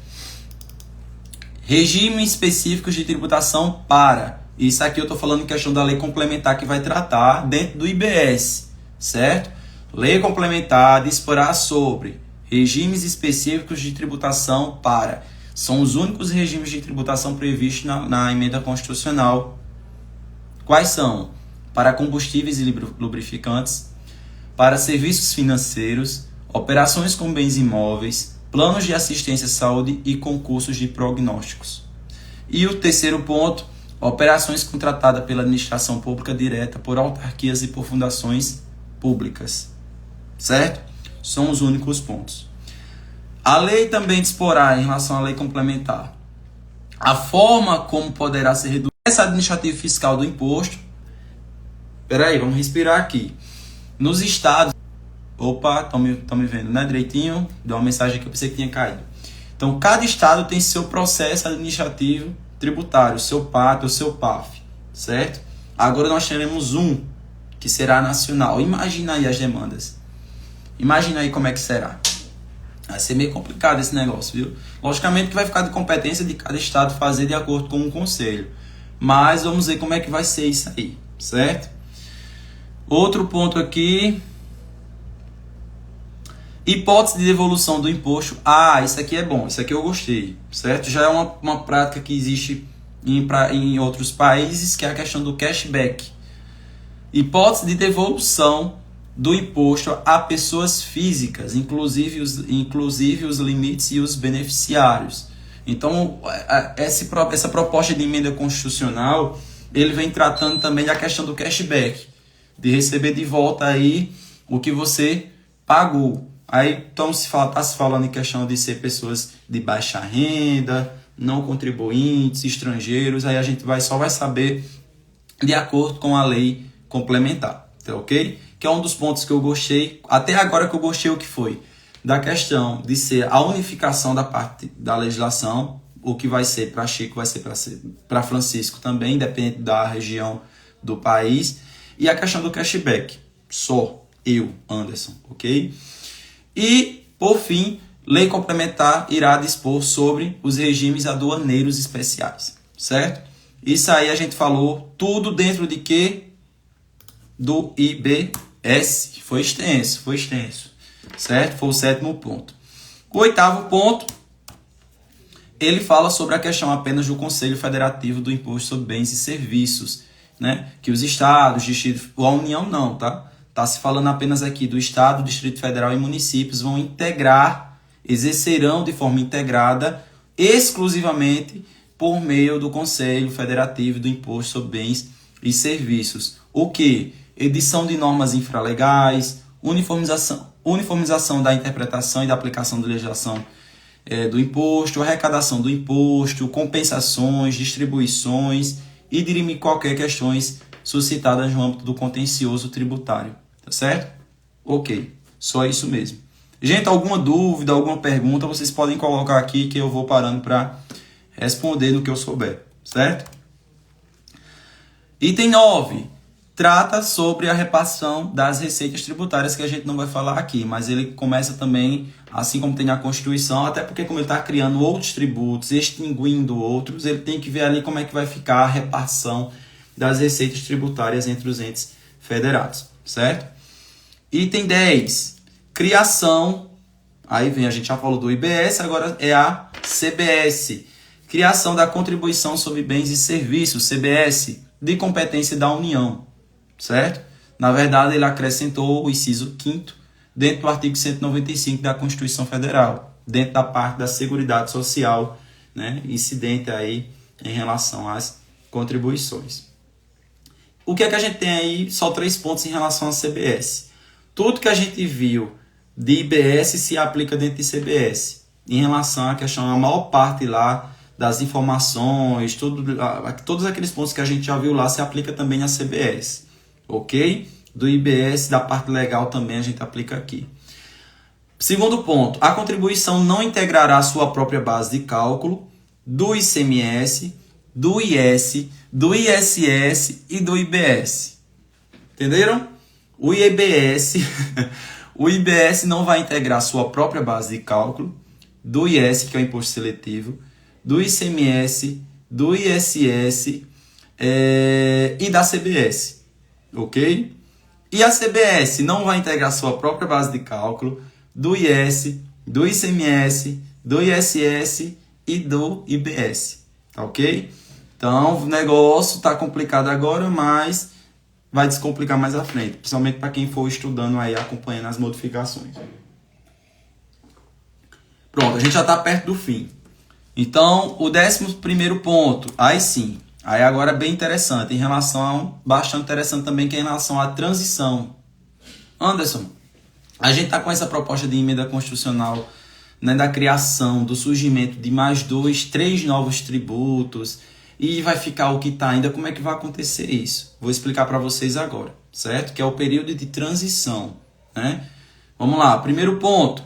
Regimes específicos de tributação para. Isso aqui eu estou falando em questão da lei complementar que vai tratar dentro do IBS, certo? Lei complementar disporá sobre regimes específicos de tributação para. São os únicos regimes de tributação previstos na emenda constitucional. Quais são? Para combustíveis e lubrificantes, para serviços financeiros, operações com bens imóveis, planos de assistência à saúde e concursos de prognósticos. E o terceiro ponto, operações contratadas pela administração pública direta por autarquias e por fundações públicas. Certo? São os únicos pontos. A lei também disporá, em relação à lei complementar, a forma como poderá ser reduzida essa administrativa fiscal do imposto. Peraí, vamos respirar aqui. Nos estados... Opa, estão me vendo, né? Direitinho. Deu uma mensagem que eu pensei que tinha caído. Então, cada estado tem seu processo administrativo tributário, seu PAT, o seu PAF, certo? Agora nós teremos um, que será nacional. Imagina aí as demandas. Imagina aí como é que será. Vai ser meio complicado esse negócio, viu? Logicamente que vai ficar de competência de cada estado fazer de acordo com o conselho. Mas vamos ver como é que vai ser isso aí, certo? Outro ponto aqui. Hipótese de devolução do imposto. Isso aqui é bom, isso aqui eu gostei, certo? Já é uma prática que existe em outros países, que é a questão do cashback. Hipótese de devolução do imposto a pessoas físicas, inclusive os limites e os beneficiários. Então, essa proposta de emenda constitucional, ele vem tratando também da questão do cashback, de receber de volta aí o que você pagou. Aí então está se falando em questão de ser pessoas de baixa renda, não contribuintes, estrangeiros. Aí a gente só vai saber de acordo com a lei complementar, tá ok? Que é um dos pontos que eu gostei, até agora que eu gostei o que foi, da questão de ser a unificação da parte da legislação, o que vai ser para Chico vai ser para Francisco também, depende da região do país, e a questão do cashback, só eu, Anderson, ok? E, por fim, lei complementar irá dispor sobre os regimes aduaneiros especiais, certo? Isso aí a gente falou tudo dentro de quê? Do IBS. Foi extenso, certo? Foi o 7º ponto. O 8º ponto, ele fala sobre a questão apenas do Conselho Federativo do Imposto sobre Bens e Serviços, né? Que os estados, distritos, a União não, tá? Está se falando apenas aqui do Estado, Distrito Federal e municípios vão exercerão de forma integrada, exclusivamente por meio do Conselho Federativo do Imposto sobre Bens e Serviços. O que? Edição de normas infralegais, uniformização da interpretação e da aplicação da legislação do imposto, arrecadação do imposto, compensações, distribuições e dirimir qualquer questões suscitadas no âmbito do contencioso tributário. Tá certo? Ok. Só isso mesmo. Gente, alguma dúvida, alguma pergunta, vocês podem colocar aqui que eu vou parando para responder no que eu souber. Certo? Item 9. Trata sobre a repartição das receitas tributárias, que a gente não vai falar aqui, mas ele começa também, assim como tem na Constituição, até porque como ele está criando outros tributos, extinguindo outros, ele tem que ver ali como é que vai ficar a repartição das receitas tributárias entre os entes federados, certo? Item 10, criação, aí vem, a gente já falou do IBS, agora é a CBS, criação da Contribuição sobre Bens e Serviços, CBS, de competência da União, certo? Na verdade, ele acrescentou o inciso 5º dentro do artigo 195 da Constituição Federal, dentro da parte da Seguridade Social, né, incidente aí em relação às contribuições. O que é que a gente tem aí? Só 3 pontos em relação à CBS. Tudo que a gente viu de IBS se aplica dentro de CBS. Em relação à questão, a maior parte lá das informações, todos aqueles pontos que a gente já viu lá se aplica também na CBS. Ok? Do IBS, da parte legal também a gente aplica aqui. Segundo ponto, a contribuição não integrará a sua própria base de cálculo do ICMS, do IS, do ISS e do IBS. Entenderam? O IBS, o IBS não vai integrar a sua própria base de cálculo do IS, que é o imposto seletivo, do ICMS, do ISS e da CBS, ok? E a CBS não vai integrar sua própria base de cálculo do IS, do ICMS, do ISS e do IBS, tá ok? Então, o negócio está complicado agora, mas vai descomplicar mais à frente, principalmente para quem for estudando aí, acompanhando as modificações. Pronto, a gente já está perto do fim. Então, o 11º ponto, aí sim, aí agora é bem interessante, bastante interessante também, que é em relação à transição. Anderson, a gente está com essa proposta de emenda constitucional, né, da criação, do surgimento de mais 2, 3 novos tributos, e vai ficar o que está ainda. Como é que vai acontecer isso? Vou explicar para vocês agora, certo? Que é o período de transição, né? Vamos lá, primeiro ponto.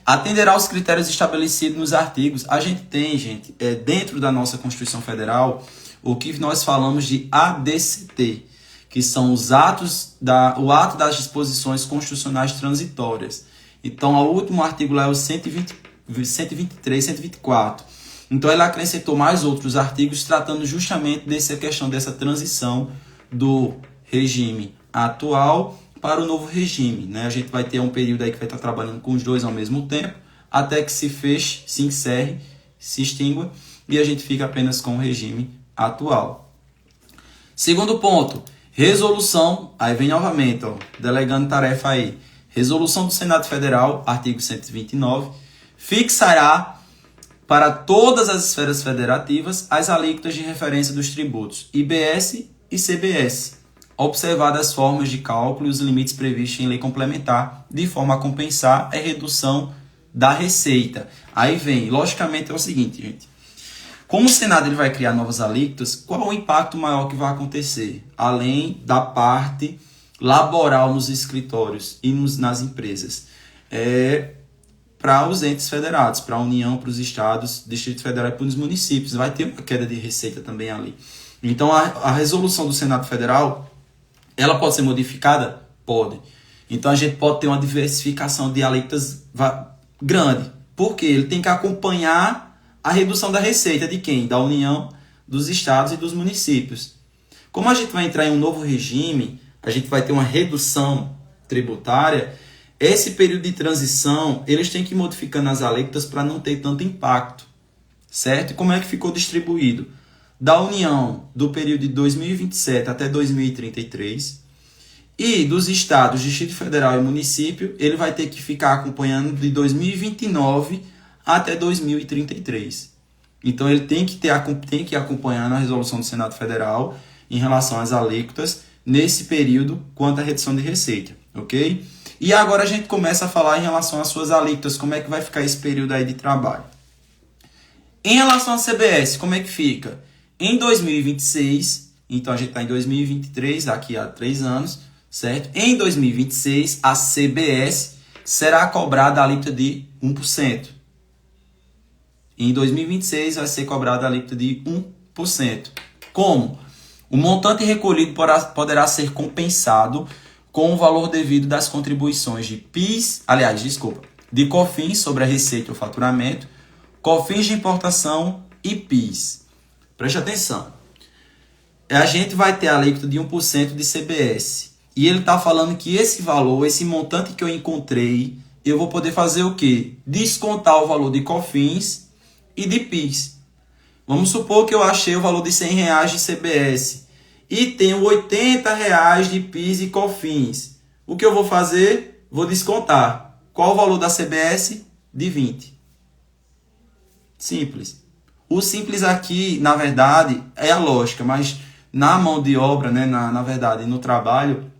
Atenderá aos critérios estabelecidos nos artigos. A gente tem, gente, dentro da nossa Constituição Federal, o que nós falamos de ADCT, que são o ato das disposições constitucionais transitórias. Então, o último artigo lá é o 123, 124. Então, ele acrescentou mais outros artigos tratando justamente dessa questão dessa transição do regime atual para o novo regime, né? A gente vai ter um período aí que vai estar trabalhando com os dois ao mesmo tempo, até que se feche, se encerre, se extingua, e a gente fica apenas com o regime atual. Segundo ponto, resolução, aí vem novamente, ó, delegando tarefa aí. Resolução do Senado Federal, artigo 129, fixará para todas as esferas federativas as alíquotas de referência dos tributos IBS e CBS, observadas as formas de cálculo e os limites previstos em lei complementar, de forma a compensar a redução da receita. Aí vem, logicamente é o seguinte, gente. Como o Senado ele vai criar novas alíquotas, qual o impacto maior que vai acontecer? Além da parte laboral nos escritórios e nas empresas. Para os entes federados, para a União, para os estados, Distrito Federal e para os municípios. Vai ter uma queda de receita também ali. Então, a resolução do Senado Federal, ela pode ser modificada? Pode. Então, a gente pode ter uma diversificação de alíquotas grande. Por quê? Ele tem que acompanhar a redução da receita de quem? Da União, dos estados e dos municípios. Como a gente vai entrar em um novo regime, a gente vai ter uma redução tributária. Esse período de transição, eles têm que ir modificando as alíquotas para não ter tanto impacto, certo? E como é que ficou distribuído? Da União, do período de 2027 até 2033, e dos estados, Distrito Federal e município, ele vai ter que ficar acompanhando de 2029 até 2033. Então, ele tem que ir acompanhando a resolução do Senado Federal em relação às alíquotas nesse período quanto à redução de receita, ok? E agora a gente começa a falar em relação às suas alíquotas, como é que vai ficar esse período aí de trabalho. Em relação à CBS, como é que fica? Em 2026, então a gente está em 2023, daqui a 3 anos, certo? Em 2026, a CBS será cobrada a alíquota de 1%. Em 2026, vai ser cobrada a alíquota de 1%. Como? O montante recolhido poderá ser compensado com o valor devido das contribuições de de COFINS sobre a receita ou faturamento, COFINS de importação e PIS. Preste atenção. A gente vai ter a alíquota de 1% de CBS. E ele está falando que esse valor, esse montante que eu encontrei, eu vou poder fazer o quê? Descontar o valor de COFINS e de PIS. Vamos supor que eu achei o valor de R$100 de CBS. E tenho R$80 de PIS e COFINS. O que eu vou fazer? Vou descontar. Qual o valor da CBS? De 20. Simples. O simples aqui, na verdade, é a lógica, mas na mão de obra, né, na verdade, no trabalho,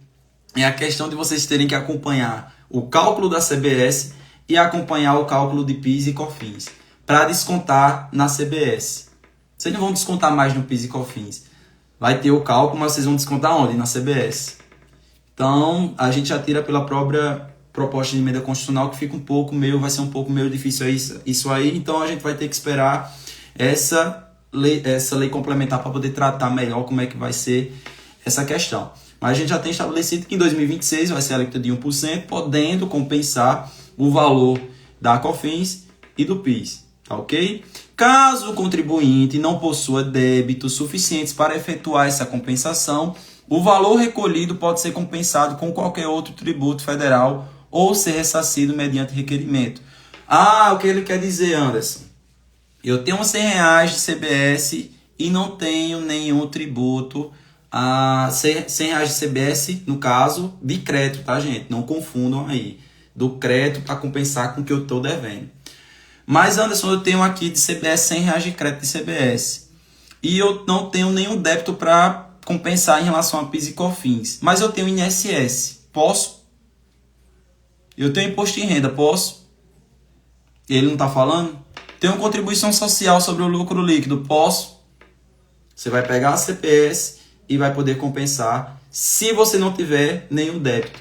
é a questão de vocês terem que acompanhar o cálculo da CBS e acompanhar o cálculo de PIS e COFINS para descontar na CBS. Vocês não vão descontar mais no PIS e COFINS. Vai ter o cálculo, mas vocês vão descontar onde? Na CBS. Então, a gente já tira pela própria proposta de emenda constitucional que fica vai ser um pouco meio difícil isso aí, então a gente vai ter que esperar essa lei complementar para poder tratar melhor como é que vai ser essa questão. Mas a gente já tem estabelecido que em 2026 vai ser a alíquota de 1%, podendo compensar o valor da COFINS e do PIS, tá ok? Caso o contribuinte não possua débitos suficientes para efetuar essa compensação, o valor recolhido pode ser compensado com qualquer outro tributo federal ou ser ressarcido mediante requerimento. O que ele quer dizer, Anderson? Eu tenho R$100 de CBS e não tenho nenhum tributo. R$100 de CBS, no caso, de crédito, tá, gente? Não confundam aí. Do crédito para compensar com o que eu estou devendo. Mas, Anderson, eu tenho aqui de CBS R$100 de crédito de CBS. E eu não tenho nenhum débito para compensar em relação a PIS e COFINS. Mas eu tenho INSS. Posso? Eu tenho imposto de renda. Posso? Ele não está falando? Tenho contribuição social sobre o lucro líquido. Posso? Você vai pegar a CPS e vai poder compensar se você não tiver nenhum débito.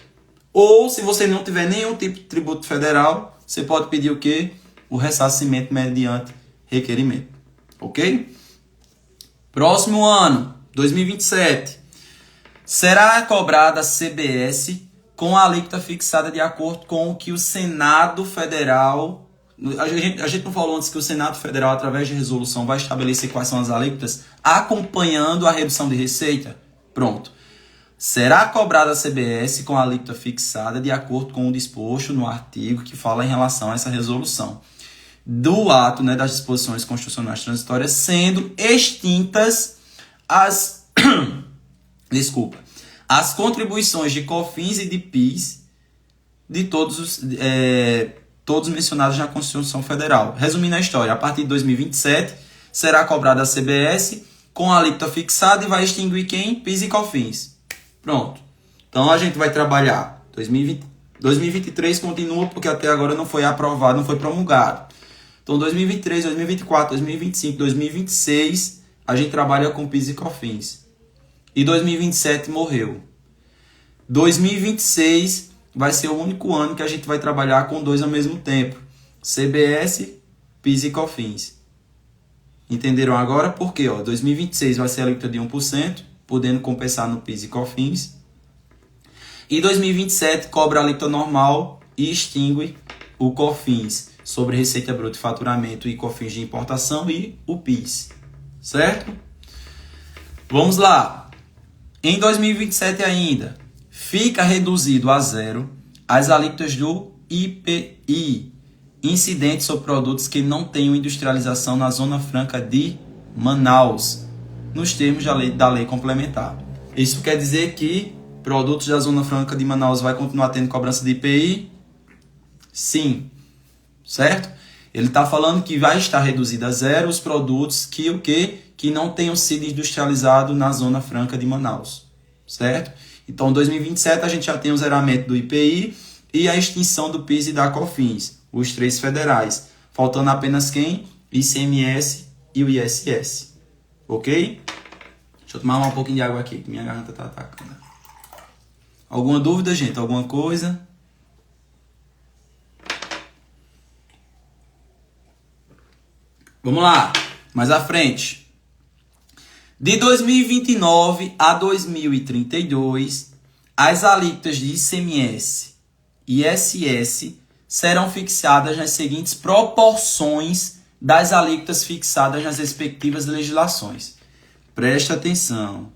Ou se você não tiver nenhum tipo de tributo federal, você pode pedir o quê? O ressarcimento mediante requerimento. Ok? Próximo ano, 2027. Será cobrada a CBS com a alíquota fixada de acordo com o que o Senado Federal... A gente não falou antes que o Senado Federal, através de resolução, vai estabelecer quais são as alíquotas, acompanhando a redução de receita? Pronto. Será cobrada a CBS com a alíquota fixada de acordo com o disposto no artigo que fala em relação a essa resolução do ato, né, das disposições constitucionais transitórias, sendo extintas as as contribuições de COFINS e de PIS de todos mencionados na Constituição Federal. Resumindo a história, a partir de 2027 será cobrada a CBS com a alíquota fixada e vai extinguir quem? PIS e COFINS. Pronto. Então a gente vai trabalhar 2023 continua porque até agora não foi aprovado, não foi promulgado. Então 2023, 2024, 2025, 2026 a gente trabalha com PIS e COFINS. E 2027 morreu. 2026 vai ser o único ano que a gente vai trabalhar com dois ao mesmo tempo. CBS, PIS e COFINS. Entenderam agora? Por quê? 2026 vai ser a alíquota de 1%, podendo compensar no PIS e COFINS. E 2027 cobra a alíquota normal e extingue o COFINS sobre receita bruta e faturamento e COFINS de importação e o PIS. Certo? Vamos lá. Em 2027 ainda, fica reduzido a zero as alíquotas do IPI, incidentes sobre produtos que não tenham industrialização na Zona Franca de Manaus, nos termos da lei complementar. Isso quer dizer que produtos da Zona Franca de Manaus vai continuar tendo cobrança de IPI? Sim. Certo? Ele está falando que vai estar reduzido a zero os produtos que não tenham sido industrializados na Zona Franca de Manaus. Certo? Então, em 2027, a gente já tem o zeramento do IPI e a extinção do PIS e da COFINS, os três federais. Faltando apenas quem? ICMS e o ISS. Ok? Deixa eu tomar um pouquinho de água aqui, que minha garganta está atacando. Alguma dúvida, gente? Alguma coisa? Vamos lá, mais à frente. De 2029 a 2032, as alíquotas de ICMS e ISS serão fixadas nas seguintes proporções das alíquotas fixadas nas respectivas legislações. Preste atenção.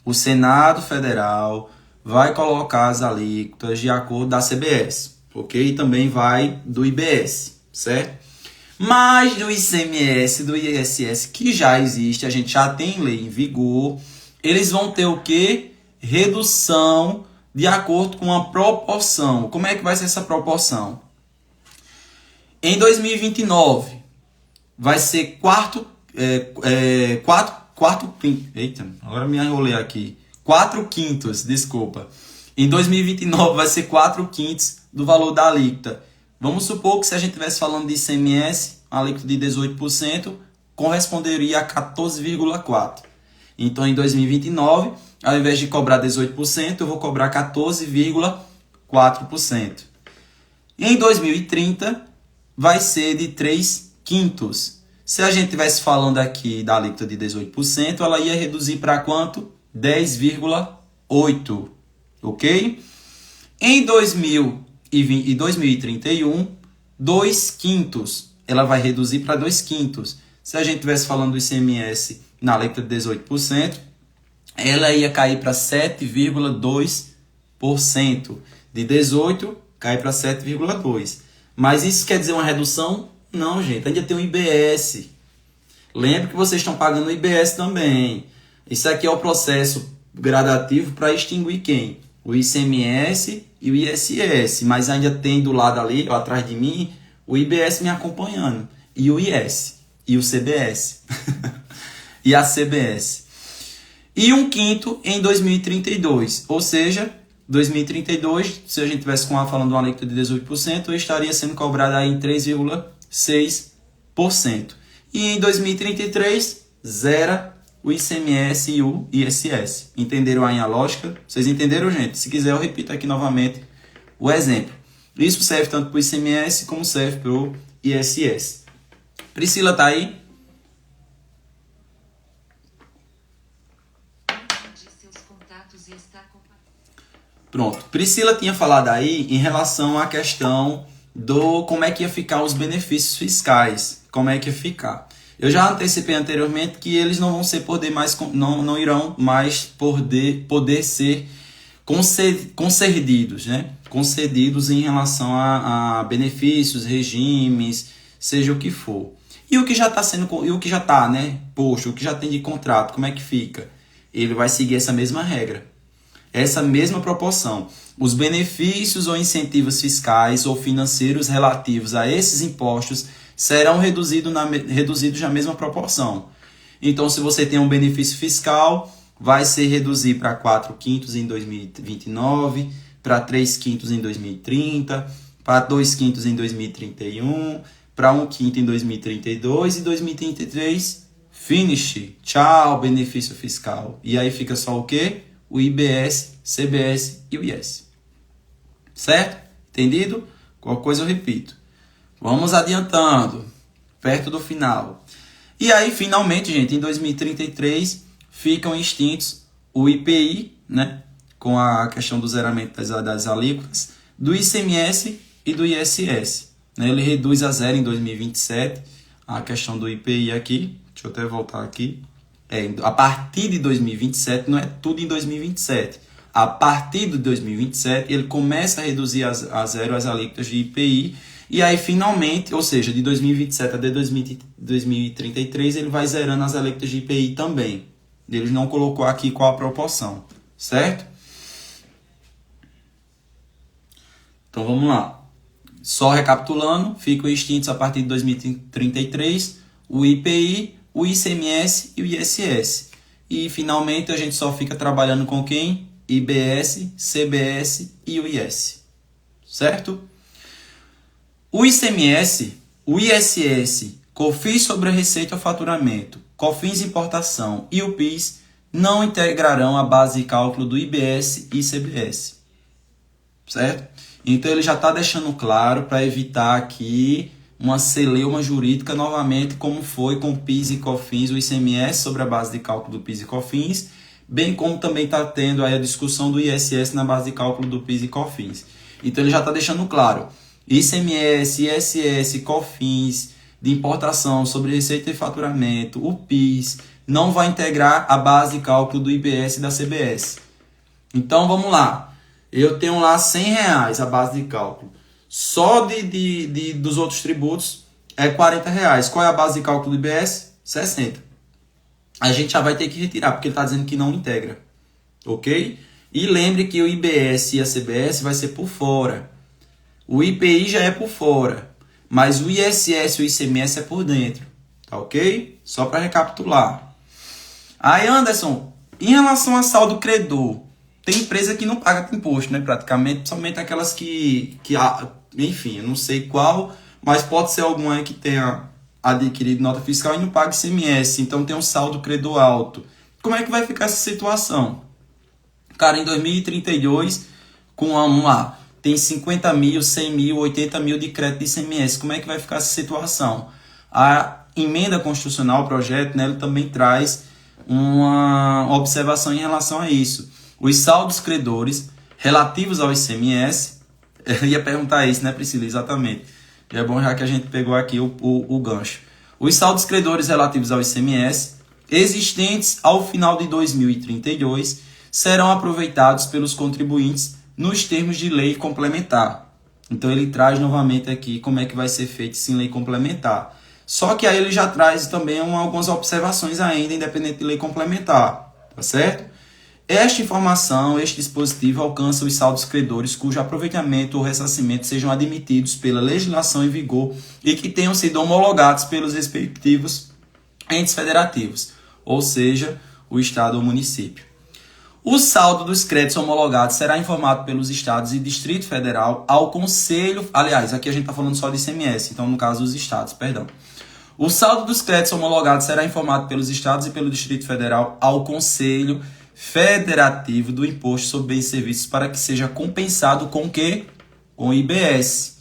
O Senado Federal vai colocar as alíquotas de acordo da CBS, ok? E também vai do IBS, certo? Mas do ICMS, do ISS, que já existe, a gente já tem lei em vigor, eles vão ter o quê? Redução de acordo com a proporção. Como é que vai ser essa proporção? Em 2029, vai ser eita, agora me enrolei aqui. 4/5, desculpa. Em 2029 vai ser 4/5 do valor da alíquota. Vamos supor que se a gente estivesse falando de ICMS, a alíquota de 18%, corresponderia a 14,4%. Então, em 2029, ao invés de cobrar 18%, eu vou cobrar 14,4%. Em 2030, vai ser de 3/5. Se a gente estivesse falando aqui da alíquota de 18%, ela ia reduzir para quanto? 10,8%. Ok? Em 2031, 2/5. Ela vai reduzir para 2/5. Se a gente estivesse falando do ICMS na alíquota de 18%, ela ia cair para 7,2%. De 18%, cai para 7,2%. Mas isso quer dizer uma redução? Não, gente. Ainda tem o IBS. Lembre que vocês estão pagando o IBS também. Isso aqui é o processo gradativo para extinguir quem? O ICMS e o ISS. Mas ainda tem do lado ali, atrás de mim, o IBS me acompanhando. E o IS. E o CBS. E a CBS. E 1/5 em 2032. Ou seja, 2032, se a gente tivesse falando de uma alíquota de 18%, eu estaria sendo cobrado aí em 3,6%. E em 2033, zera o ICMS e o ISS. Entenderam aí a lógica? Vocês entenderam, gente? Se quiser, eu repito aqui novamente o exemplo. Isso serve tanto para o ICMS como serve para o ISS. Priscila tá aí? Pronto. Priscila tinha falado aí em relação à questão do como é que ia ficar os benefícios fiscais. Como é que ia ficar. Eu já antecipei anteriormente que eles não vão ser não irão mais poder ser concedidos, né? Concedidos em relação a benefícios, regimes, seja o que for. E o que já está né, posto, o que já tem de contrato, como é que fica? Ele vai seguir essa mesma regra, essa mesma proporção. Os benefícios ou incentivos fiscais ou financeiros relativos a esses impostos serão reduzidos na mesma proporção. Então, se você tem um benefício fiscal, vai ser reduzir para 4/5 em 2029, para 3/5 em 2030, para 2/5 em 2031, para 1/5 em 2032 e 2033, finish. Tchau, benefício fiscal. E aí fica só o quê? O IBS, CBS e o IS. Certo? Entendido? Qualquer coisa eu repito. Vamos adiantando, perto do final. E aí, finalmente, gente, em 2033, ficam extintos o IPI, né, com a questão do zeramento das alíquotas, do ICMS e do ISS. Né, ele reduz a zero em 2027, a questão do IPI aqui. Deixa eu até voltar aqui. A partir de 2027, não é tudo em 2027. A partir de 2027, ele começa a reduzir a zero as alíquotas de IPI. E aí, finalmente, ou seja, de 2027 até 2033, ele vai zerando as alíquotas de IPI também. Ele não colocou aqui qual a proporção, certo? Então, vamos lá. Só recapitulando, ficam extintos a partir de 2033 o IPI, o ICMS e o ISS. E, finalmente, a gente só fica trabalhando com quem? IBS, CBS e o IS. Certo? O ICMS, o ISS, COFINS sobre a receita ou faturamento, COFINS importação e o PIS não integrarão a base de cálculo do IBS e CBS. Certo? Então ele já está deixando claro para evitar aqui uma celeuma jurídica novamente, como foi com o PIS e COFINS, o ICMS sobre a base de cálculo do PIS e COFINS, bem como também está tendo aí a discussão do ISS na base de cálculo do PIS e COFINS. Então ele já está deixando claro. ICMS, ISS, COFINS, de importação sobre receita e faturamento, o PIS, não vai integrar a base de cálculo do IBS e da CBS. Então, vamos lá. Eu tenho lá R$100 a base de cálculo. Só dos outros tributos é R$40. Qual é a base de cálculo do IBS? 60. A gente já vai ter que retirar, porque ele está dizendo que não integra. Ok? E lembre que o IBS e a CBS vai ser por fora. O IPI já é por fora, mas o ISS e o ICMS é por dentro, tá ok? Só para recapitular. Aí, Anderson, em relação a saldo credor, tem empresa que não paga imposto, né? Praticamente, somente aquelas que enfim, eu não sei qual, mas pode ser alguma aí que tenha adquirido nota fiscal e não paga ICMS, então tem um saldo credor alto. Como é que vai ficar essa situação? Cara, em 2032, com vamos lá, tem 50 mil, 100 mil, 80 mil de crédito de ICMS. Como é que vai ficar essa situação? A emenda constitucional, o projeto, né, ele também traz uma observação em relação a isso. Os saldos credores relativos ao ICMS, eu ia perguntar isso, né, Priscila? Exatamente. Já é bom já que a gente pegou aqui o gancho. Os saldos credores relativos ao ICMS existentes ao final de 2032 serão aproveitados pelos contribuintes nos termos de lei complementar. Então ele traz novamente aqui como é que vai ser feito isso em lei complementar. Só que aí ele já traz também algumas observações ainda, independente de lei complementar, tá certo? Esta informação, este dispositivo alcança os saldos credores cujo aproveitamento ou ressarcimento sejam admitidos pela legislação em vigor e que tenham sido homologados pelos respectivos entes federativos, ou seja, o Estado ou município. O saldo dos créditos homologados será informado pelos Estados e Distrito Federal ao Conselho... Aliás, aqui a gente está falando só de ICMS, então no caso dos Estados, perdão. O saldo dos créditos homologados será informado pelos Estados e pelo Distrito Federal ao Conselho Federativo do Imposto sobre Bens e Serviços para que seja compensado com o quê? Com o IBS.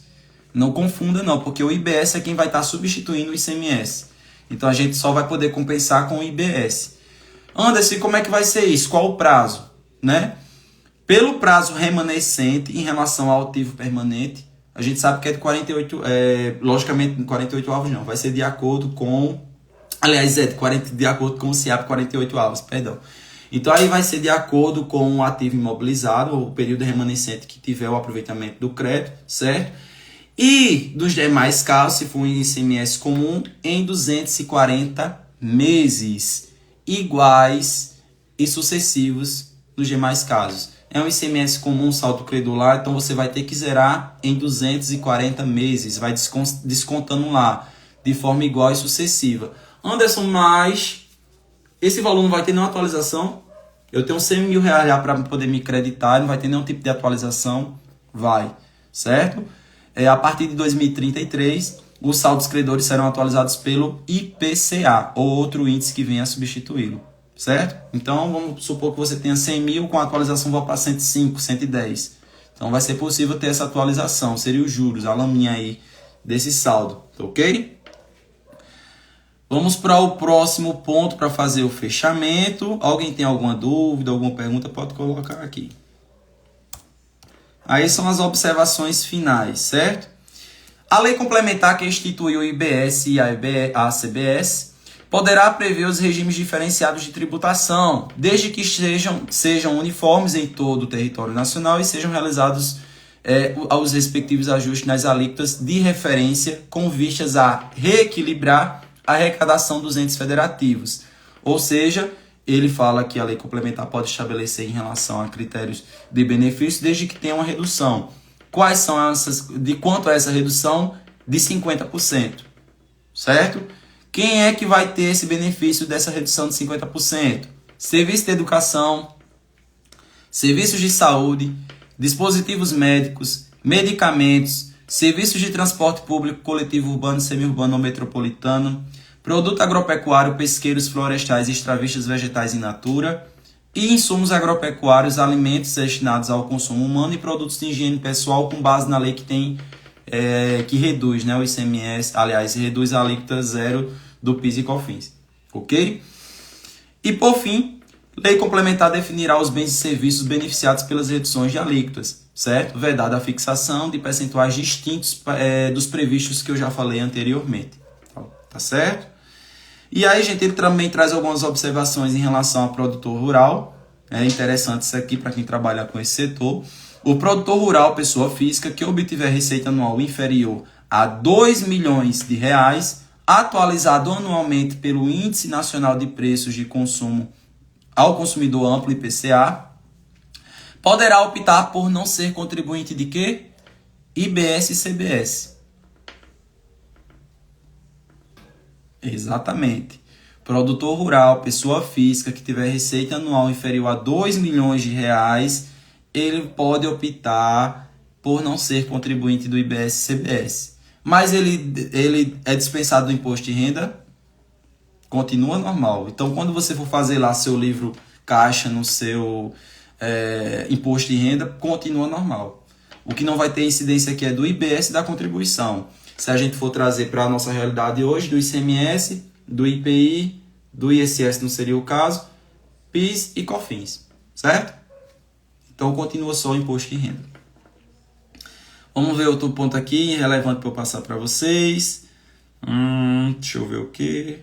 Não confunda não, porque o IBS é quem vai estar substituindo o ICMS. Então a gente só vai poder compensar com o IBS. Anderson, como é que vai ser isso? Qual o prazo? Né? Pelo prazo remanescente em relação ao ativo permanente, a gente sabe que é de 48, logicamente 48 avos não, vai ser de acordo com, aliás, de acordo com o CIAP 48 avos, perdão. Então aí vai ser de acordo com o ativo imobilizado, o período remanescente que tiver o aproveitamento do crédito, certo? E dos demais casos, se for um ICMS comum, em 240 meses, iguais e sucessivos nos demais casos. É um ICMS comum, saldo credor lá, então você vai ter que zerar em 240 meses, vai descontando lá, de forma igual e sucessiva. Anderson, mas esse valor não vai ter nenhuma atualização? Eu tenho 100 mil reais já para poder me creditar, não vai ter nenhum tipo de atualização? Vai, certo? A partir de 2033, os saldos credores serão atualizados pelo IPCA, ou outro índice que venha a substituí-lo, certo? Então, vamos supor que você tenha 100 mil, com a atualização vai para 105, 110. Então, vai ser possível ter essa atualização, seria os juros, a laminha aí desse saldo, ok? Vamos para o próximo ponto para fazer o fechamento. Alguém tem alguma dúvida, alguma pergunta, pode colocar aqui. Aí são as observações finais, certo? A lei complementar que institui o IBS e a CBS poderá prever os regimes diferenciados de tributação, desde que sejam uniformes em todo o território nacional e sejam realizados aos respectivos ajustes nas alíquotas de referência com vistas a reequilibrar a arrecadação dos entes federativos. Ou seja, ele fala que a lei complementar pode estabelecer em relação a critérios de benefício desde que tenha uma redução. Quais são de quanto é essa redução? De 50%, certo? Quem é que vai ter esse benefício dessa redução de 50%? Serviço de educação, serviços de saúde, dispositivos médicos, medicamentos, serviços de transporte público coletivo urbano, semiurbano ou metropolitano, produto agropecuário, pesqueiros, florestais, extravistas, vegetais in natura e insumos agropecuários, alimentos destinados ao consumo humano e produtos de higiene pessoal com base na lei que reduz, né, o ICMS, aliás, reduz a alíquota zero do PIS e COFINS, ok? E por fim, lei complementar definirá os bens e serviços beneficiados pelas reduções de alíquotas, certo? Vedada a fixação de percentuais distintos dos previstos que eu já falei anteriormente, tá certo? E aí, gente, ele também traz algumas observações em relação ao produtor rural. É interessante isso aqui para quem trabalha com esse setor. O produtor rural, pessoa física, que obtiver receita anual inferior a R$ 2 milhões, atualizado anualmente pelo Índice Nacional de Preços de Consumo ao Consumidor Amplo, IPCA, poderá optar por não ser contribuinte de quê? IBS e CBS. Exatamente. Produtor rural, pessoa física que tiver receita anual inferior a R$ 2 milhões, ele pode optar por não ser contribuinte do IBS e CBS. Mas ele é dispensado do imposto de renda? Continua normal. Então, quando você for fazer lá seu livro caixa no seu imposto de renda, continua normal. O que não vai ter incidência aqui é do IBS e da contribuição. Se a gente for trazer para a nossa realidade hoje, do ICMS, do IPI, do ISS não seria o caso, PIS e COFINS, certo? Então continua só o imposto de renda. Vamos ver outro ponto aqui, relevante para eu passar para vocês. Deixa eu ver o que.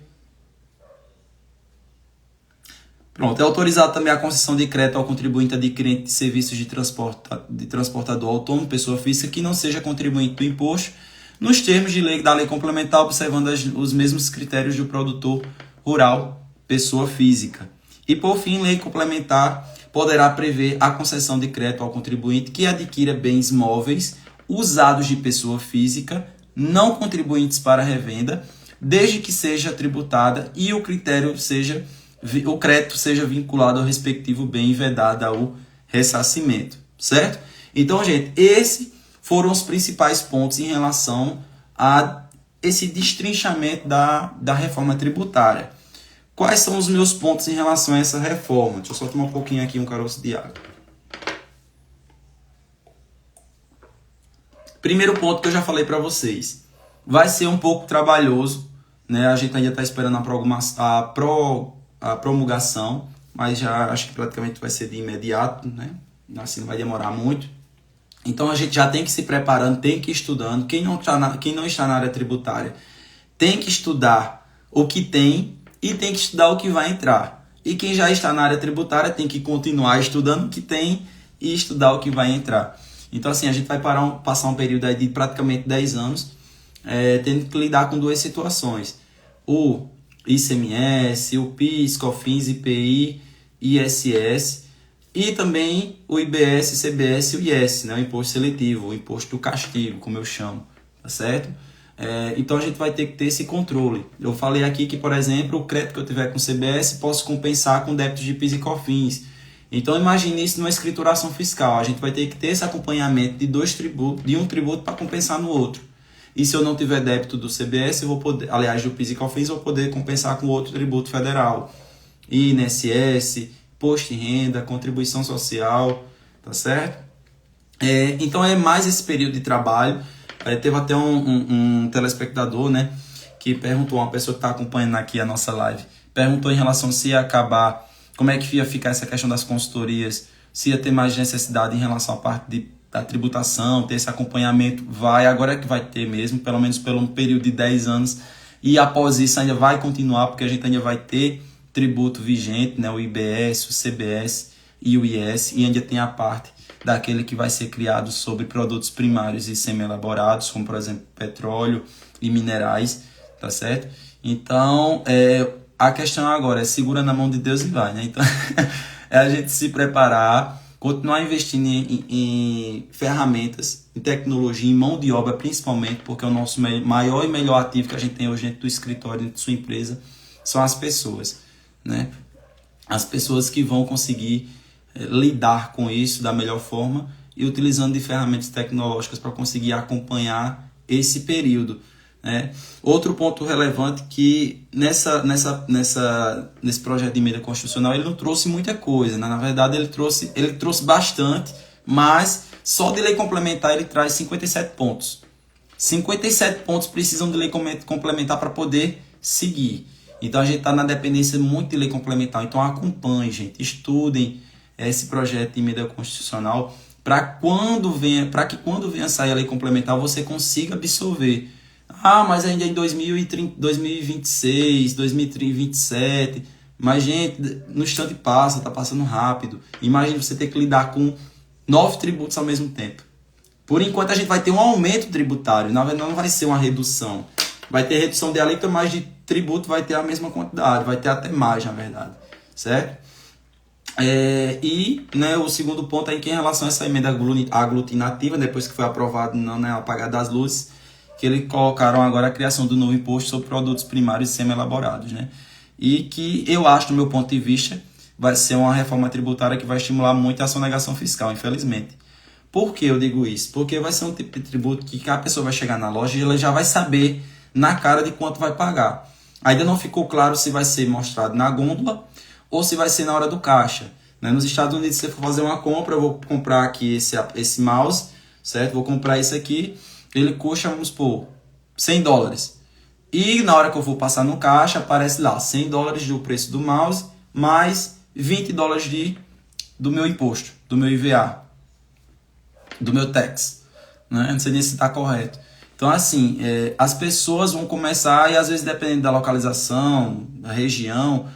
Pronto, é autorizado também a concessão de crédito ao contribuinte adquirente de serviços de transportador autônomo, pessoa física, que não seja contribuinte do imposto, nos termos de lei, da lei complementar, observando os mesmos critérios do produtor rural, pessoa física. E, por fim, lei complementar poderá prever a concessão de crédito ao contribuinte que adquira bens móveis usados de pessoa física, não contribuintes para revenda, desde que seja tributada e o crédito seja vinculado ao respectivo bem e vedado ao ressarcimento, certo? Então, gente, esses foram os principais pontos em relação a esse destrinchamento da reforma tributária. Quais são os meus pontos em relação a essa reforma? Deixa eu só tomar um pouquinho aqui, um caroço de água. Primeiro ponto que eu já falei para vocês. Vai ser um pouco trabalhoso, né? A gente ainda está esperando a promulgação, mas já acho que praticamente vai ser de imediato, né? Assim não vai demorar muito. Então a gente já tem que ir se preparando, tem que ir estudando. Quem não está na área tributária tem que estudar o que tem e tem que estudar o que vai entrar. E quem já está na área tributária tem que continuar estudando o que tem e estudar o que vai entrar. Então assim, a gente vai passar um período aí de praticamente 10 anos tendo que lidar com duas situações. O ICMS, o PIS, COFINS, IPI, ISS e também o IBS, CBS e o IS, né? O imposto seletivo, o imposto do castigo, como eu chamo, tá certo? Então a gente vai ter que ter esse controle. Eu falei aqui que, por exemplo, o crédito que eu tiver com o CBS posso compensar com débitos de PIS e COFINS. Então imagine isso numa escrituração fiscal. A gente vai ter que ter esse acompanhamento de dois tributos, de um tributo para compensar no outro. E se eu não tiver débito do CBS, eu vou poder, aliás, do PIS e COFINS, eu vou poder compensar com outro tributo federal. INSS, imposto de renda, contribuição social, tá certo? Então é mais esse período de trabalho. Teve até um telespectador, né, que perguntou, uma pessoa que está acompanhando aqui a nossa live, perguntou em relação se ia acabar, como é que ia ficar essa questão das consultorias, se ia ter mais necessidade em relação à parte da tributação, ter esse acompanhamento. Agora é que vai ter mesmo, pelo menos pelo um período de 10 anos, e após isso ainda vai continuar, porque a gente ainda vai ter tributo vigente, né, o IBS, o CBS e o IS, e ainda tem a parte daquele que vai ser criado sobre produtos primários e semi-elaborados, como por exemplo petróleo e minerais, tá certo? Então, a questão agora é segura na mão de Deus e vai, né? Então, é a gente se preparar, continuar investindo em ferramentas, em tecnologia, em mão de obra principalmente, porque o nosso maior e melhor ativo que a gente tem hoje dentro do escritório, dentro de sua empresa, são as pessoas, né? As pessoas que vão conseguir lidar com isso da melhor forma e utilizando de ferramentas tecnológicas para conseguir acompanhar esse período, né? Outro ponto relevante que nesse projeto de emenda constitucional ele não trouxe muita coisa, né? Na verdade ele trouxe bastante, mas só de lei complementar ele traz 57 pontos. 57 pontos precisam de lei complementar para poder seguir. Então a gente está na dependência muito de lei complementar. Então acompanhem, gente, estudem esse projeto de emenda constitucional para que quando venha sair a lei complementar você consiga absorver. Mas ainda em 2030, 2026, 2027, mas gente, no instante passa, está passando rápido. Imagine você ter que lidar com 9 tributos ao mesmo tempo. Por enquanto a gente vai ter um aumento tributário, na verdade não vai ser uma redução. Vai ter redução de alíquota, mas de tributo vai ter a mesma quantidade, vai ter até mais, na verdade, certo? O segundo ponto é que em relação a essa emenda aglutinativa, depois que foi aprovado no apagar das luzes, que eles colocaram agora a criação do novo imposto sobre produtos primários e semi-elaborados, né? E que eu acho, do meu ponto de vista, vai ser uma reforma tributária que vai estimular muito a sonegação fiscal, infelizmente. Por que eu digo isso? Porque vai ser um tipo de tributo que a pessoa vai chegar na loja e ela já vai saber na cara de quanto vai pagar. Ainda não ficou claro se vai ser mostrado na gôndola ou se vai ser na hora do caixa, né? Nos Estados Unidos, se você for fazer uma compra, eu vou comprar aqui esse mouse, certo? Vou comprar isso aqui, ele custa, vamos supor, $100. E na hora que eu vou passar no caixa, aparece lá $100 do preço do mouse, mais $20 do meu imposto, do meu IVA, do meu tax, né? Não sei nem se está correto. Então, assim, as pessoas vão começar, e às vezes dependendo da localização, da região,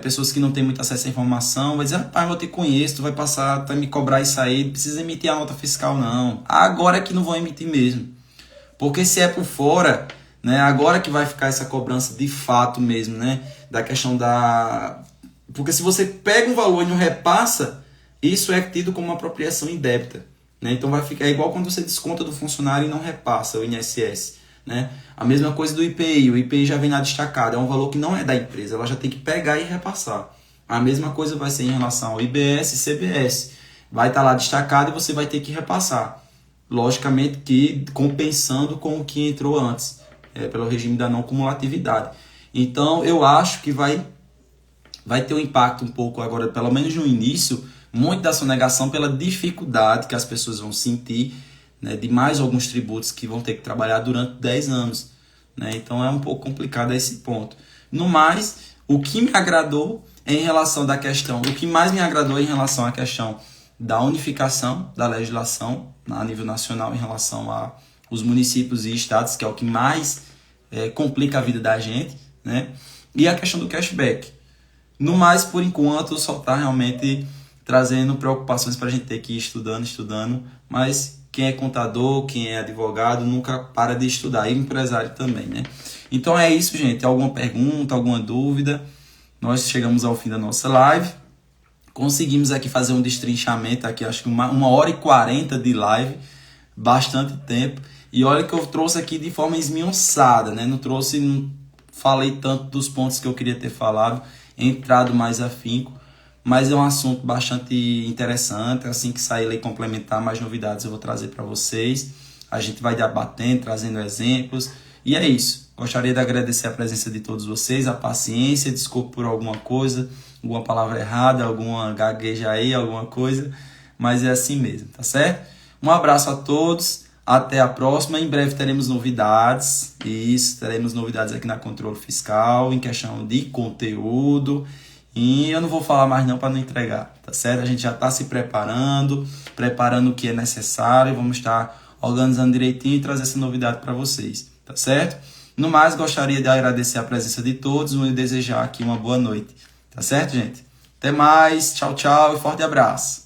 pessoas que não têm muito acesso à informação, vai dizer, rapaz, eu te conheço, tu vai passar, vai me cobrar isso aí, não precisa emitir a nota fiscal não. Agora é que não vão emitir mesmo. Porque se é por fora, né, agora que vai ficar essa cobrança de fato mesmo, né, da questão da... Porque se você pega um valor e não repassa, isso é tido como uma apropriação indébita. Né? Então vai ficar igual quando você desconta do funcionário e não repassa o INSS. Né? A mesma coisa do IPI. O IPI já vem lá destacado. É um valor que não é da empresa. Ela já tem que pegar e repassar. A mesma coisa vai ser em relação ao IBS e CBS. Vai estar lá destacado e você vai ter que repassar. Logicamente que compensando com o que entrou antes. Pelo regime da não cumulatividade. Então eu acho que vai ter um impacto um pouco agora, pelo menos no início, muito da sonegação pela dificuldade que as pessoas vão sentir, né, de mais alguns tributos que vão ter que trabalhar durante 10 anos. Né? Então é um pouco complicado esse ponto. No mais, o que me agradou em relação da questão, o que mais me agradou em relação à questão da unificação da legislação a nível nacional em relação aos municípios e estados, que é o que mais complica a vida da gente, né? E a questão do cashback. No mais, por enquanto, só está realmente trazendo preocupações para a gente ter que ir estudando, mas quem é contador, quem é advogado, nunca para de estudar, e empresário também, né? Então é isso, gente. Alguma pergunta, alguma dúvida? Nós chegamos ao fim da nossa live. Conseguimos aqui fazer um destrinchamento, aqui, acho que 1h40 de live, bastante tempo. E olha que eu trouxe aqui de forma esmiuçada, né? Não falei tanto dos pontos que eu queria ter falado, entrado mais afinco. Mas é um assunto bastante interessante. Assim que sair lei complementar, mais novidades eu vou trazer para vocês. A gente vai debatendo, trazendo exemplos. E é isso. Gostaria de agradecer a presença de todos vocês, a paciência. Desculpe por alguma coisa, alguma palavra errada, alguma gagueja aí, alguma coisa. Mas é assim mesmo, tá certo? Um abraço a todos. Até a próxima. Em breve teremos novidades. Isso, teremos novidades aqui na Controle Fiscal, em questão de conteúdo. E eu não vou falar mais não para não entregar, tá certo? A gente já está se preparando o que é necessário, vamos estar organizando direitinho e trazer essa novidade para vocês, tá certo? No mais, gostaria de agradecer a presença de todos e desejar aqui uma boa noite, tá certo, gente? Até mais, tchau, tchau e forte abraço!